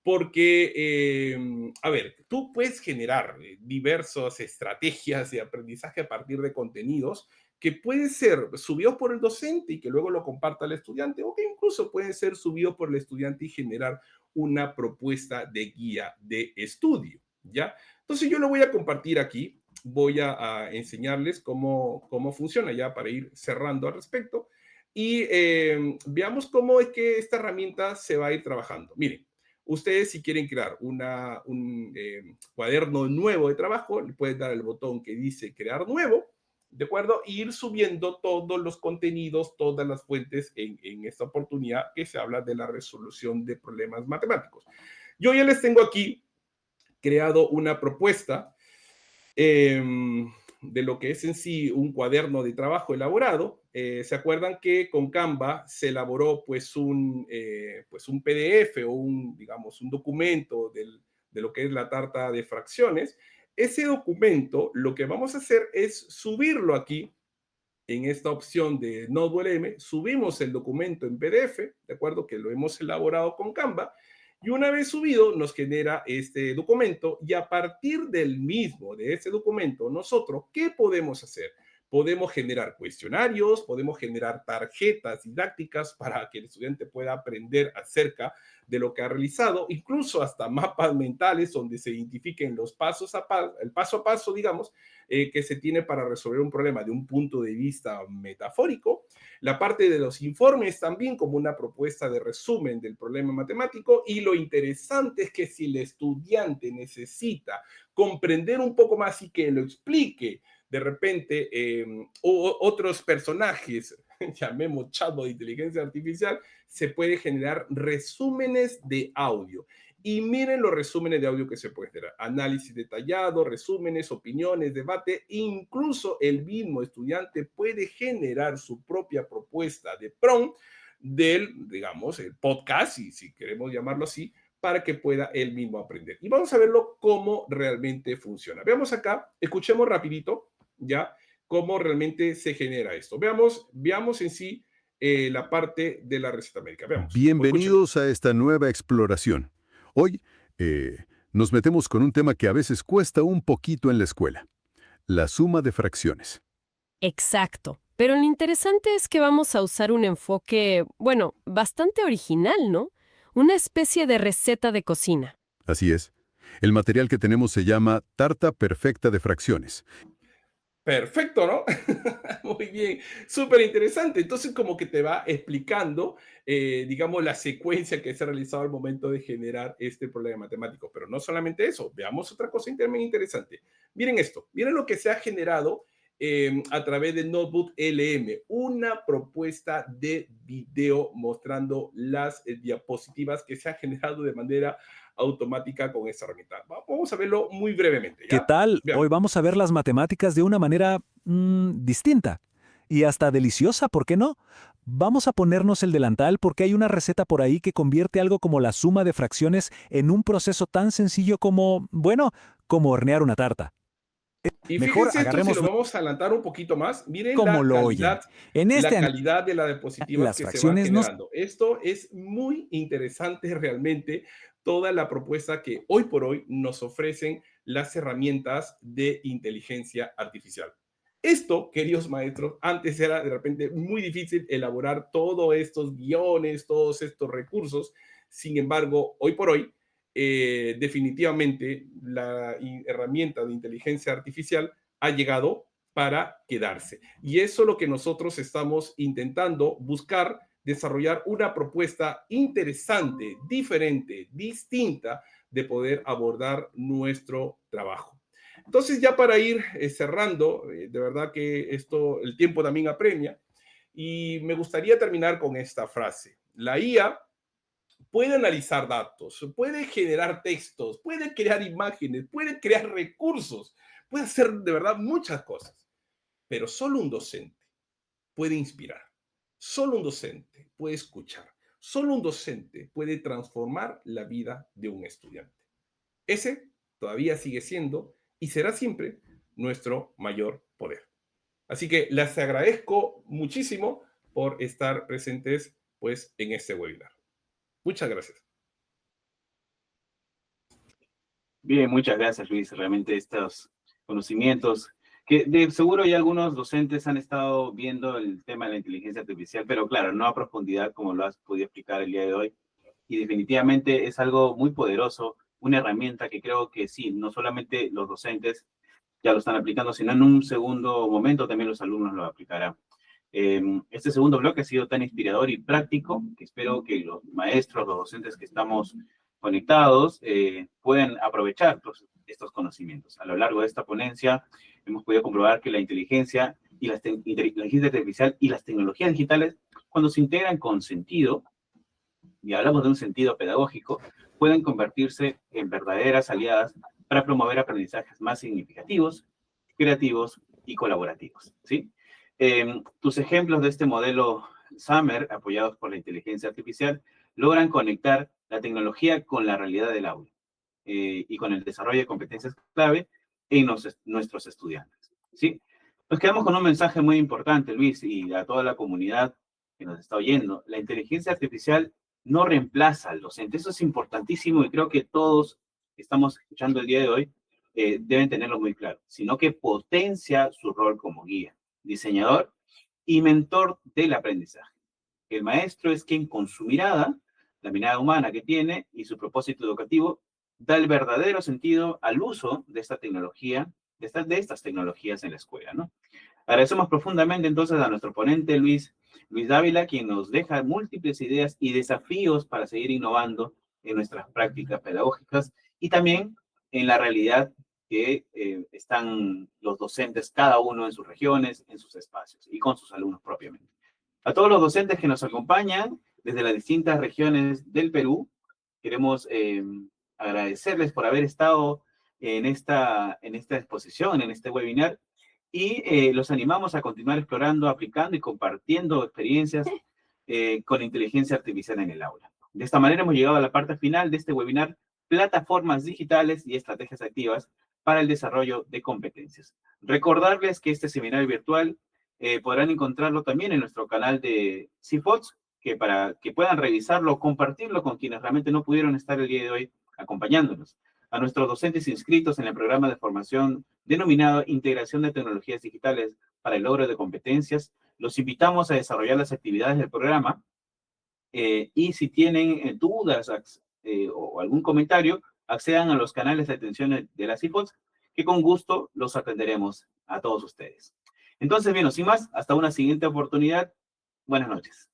porque, a ver, tú puedes generar diversas estrategias de aprendizaje a partir de contenidos que pueden ser subidos por el docente y que luego lo comparta el estudiante, o que incluso pueden ser subidos por el estudiante y generar una propuesta de guía de estudio, ¿ya? Entonces yo lo voy a compartir aquí, voy a enseñarles cómo funciona ya para ir cerrando al respecto y veamos cómo es que esta herramienta se va a ir trabajando. Miren, ustedes si quieren crear un cuaderno nuevo de trabajo, le pueden dar el botón que dice crear nuevo, ¿de acuerdo? Y ir subiendo todos los contenidos, todas las fuentes en esta oportunidad que se habla de la resolución de problemas matemáticos. Yo ya les tengo aquí creado una propuesta. de lo que es en sí un cuaderno de trabajo elaborado, ¿se acuerdan que con Canva se elaboró pues un PDF o digamos, un documento de lo que es la tarta de fracciones? Ese documento, lo que vamos a hacer es subirlo aquí en esta opción de Notebook LM, subimos el documento en PDF, ¿de acuerdo? Que lo hemos elaborado con Canva, y una vez subido nos genera este documento, y a partir del mismo, de ese documento, nosotros, ¿qué podemos hacer? Podemos generar cuestionarios, podemos generar tarjetas didácticas para que el estudiante pueda aprender acerca de lo que ha realizado, incluso hasta mapas mentales donde se identifiquen los el paso a paso, digamos, que se tiene para resolver un problema de un punto de vista metafórico. La parte de los informes también como una propuesta de resumen del problema matemático, y lo interesante es que si el estudiante necesita comprender un poco más y que lo explique de repente otros personajes, llamemos chatbot de inteligencia artificial, se puede generar resúmenes de audio. Y miren los resúmenes de audio que se pueden generar. Análisis detallado, resúmenes, opiniones, debate. Incluso el mismo estudiante puede generar su propia propuesta de prompt del, digamos, el podcast, si queremos llamarlo así, para que pueda él mismo aprender. Y vamos a verlo cómo realmente funciona. Veamos acá, escuchemos rapidito, ¿ya? Cómo realmente se genera esto. Veamos en sí la parte de la receta médica. Veamos. Bienvenidos a esta nueva exploración. Hoy nos metemos con un tema que a veces cuesta un poquito en la escuela: la suma de fracciones. Exacto. Pero lo interesante es que vamos a usar un enfoque, bueno, bastante original, ¿no? Una especie de receta de cocina. Así es. El material que tenemos se llama Tarta Perfecta de Fracciones. Perfecto, ¿no? Muy bien, súper interesante. Entonces, como que te va explicando, digamos, la secuencia que se ha realizado al momento de generar este problema matemático. Pero no solamente eso, veamos otra cosa también interesante. Miren esto, miren lo que se ha generado a través de Notebook LM, una propuesta de video mostrando las diapositivas que se han generado de manera automática con esta herramienta. Vamos a verlo muy brevemente, ¿ya? ¿Qué tal? Veamos. Hoy vamos a ver las matemáticas de una manera distinta y hasta deliciosa, ¿por qué no? Vamos a ponernos el delantal porque hay una receta por ahí que convierte algo como la suma de fracciones en un proceso tan sencillo como, bueno, como hornear una tarta. Y Mejor fíjense esto, si agarremos lo vamos a adelantar un poquito más, miren como la lo oyen. calidad, En la este calidad de las diapositivas las que se van fracciones nos generando. Esto es muy interesante realmente, toda la propuesta que hoy por hoy nos ofrecen las herramientas de inteligencia artificial. Esto, queridos maestros, antes era de repente muy difícil elaborar todos estos guiones, todos estos recursos. Sin embargo, hoy por hoy, definitivamente la herramienta de inteligencia artificial ha llegado para quedarse. Y eso es lo que nosotros estamos intentando buscar, desarrollar una propuesta interesante, diferente, distinta de poder abordar nuestro trabajo. Entonces, ya para ir cerrando, de verdad que esto, el tiempo también apremia, y me gustaría terminar con esta frase. La IA puede analizar datos, puede generar textos, puede crear imágenes, puede crear recursos, puede hacer de verdad muchas cosas, pero solo un docente puede inspirar, solo un docente puede escuchar, solo un docente puede transformar la vida de un estudiante. Ese todavía sigue siendo y será siempre nuestro mayor poder. Así que les agradezco muchísimo por estar presentes pues en este webinar. Muchas gracias. Bien, muchas gracias, Luis. Realmente estos conocimientos, que de seguro ya algunos docentes han estado viendo el tema de la inteligencia artificial, pero claro, no a profundidad como lo has podido explicar el día de hoy. Y definitivamente es algo muy poderoso, una herramienta que creo que sí, no solamente los docentes ya lo están aplicando, sino en un segundo momento también los alumnos lo aplicarán. Este segundo bloque ha sido tan inspirador y práctico que espero que los maestros, los docentes que estamos conectados puedan aprovechar estos conocimientos. A lo largo de esta ponencia hemos podido comprobar que la inteligencia y la inteligencia artificial y las tecnologías digitales, cuando se integran con sentido, y hablamos de un sentido pedagógico, pueden convertirse en verdaderas aliadas para promover aprendizajes más significativos, creativos y colaborativos, ¿sí? Tus ejemplos de este modelo Summer, apoyados por la inteligencia artificial, logran conectar la tecnología con la realidad del aula y con el desarrollo de competencias clave en nuestros estudiantes, ¿sí? Nos quedamos con un mensaje muy importante, Luis, y a toda la comunidad que nos está oyendo. La inteligencia artificial no reemplaza al docente. Eso es importantísimo y creo que todos que estamos escuchando el día de hoy deben tenerlo muy claro, sino que potencia su rol como guía, diseñador y mentor del aprendizaje. El maestro es quien con su mirada, la mirada humana que tiene y su propósito educativo, da el verdadero sentido al uso de esta tecnología, de estas tecnologías en la escuela, ¿no? Agradecemos profundamente entonces a nuestro ponente Luis Dávila, quien nos deja múltiples ideas y desafíos para seguir innovando en nuestras prácticas pedagógicas y también en la realidad que están los docentes, cada uno en sus regiones, en sus espacios y con sus alumnos propiamente. A todos los docentes que nos acompañan desde las distintas regiones del Perú, queremos agradecerles por haber estado en esta exposición, en este webinar, y los animamos a continuar explorando, aplicando y compartiendo experiencias con inteligencia artificial en el aula. De esta manera hemos llegado a la parte final de este webinar, plataformas digitales y estrategias activas para el desarrollo de competencias. Recordarles que este seminario virtual podrán encontrarlo también en nuestro canal de CIFOTS, que para que puedan revisarlo o compartirlo con quienes realmente no pudieron estar el día de hoy acompañándonos. A nuestros docentes inscritos en el programa de formación denominado Integración de Tecnologías Digitales para el Logro de Competencias, los invitamos a desarrollar las actividades del programa y si tienen dudas o algún comentario, accedan a los canales de atención de las CIFOTS, que con gusto los atenderemos a todos ustedes. Entonces, bien, sin más, hasta una siguiente oportunidad. Buenas noches.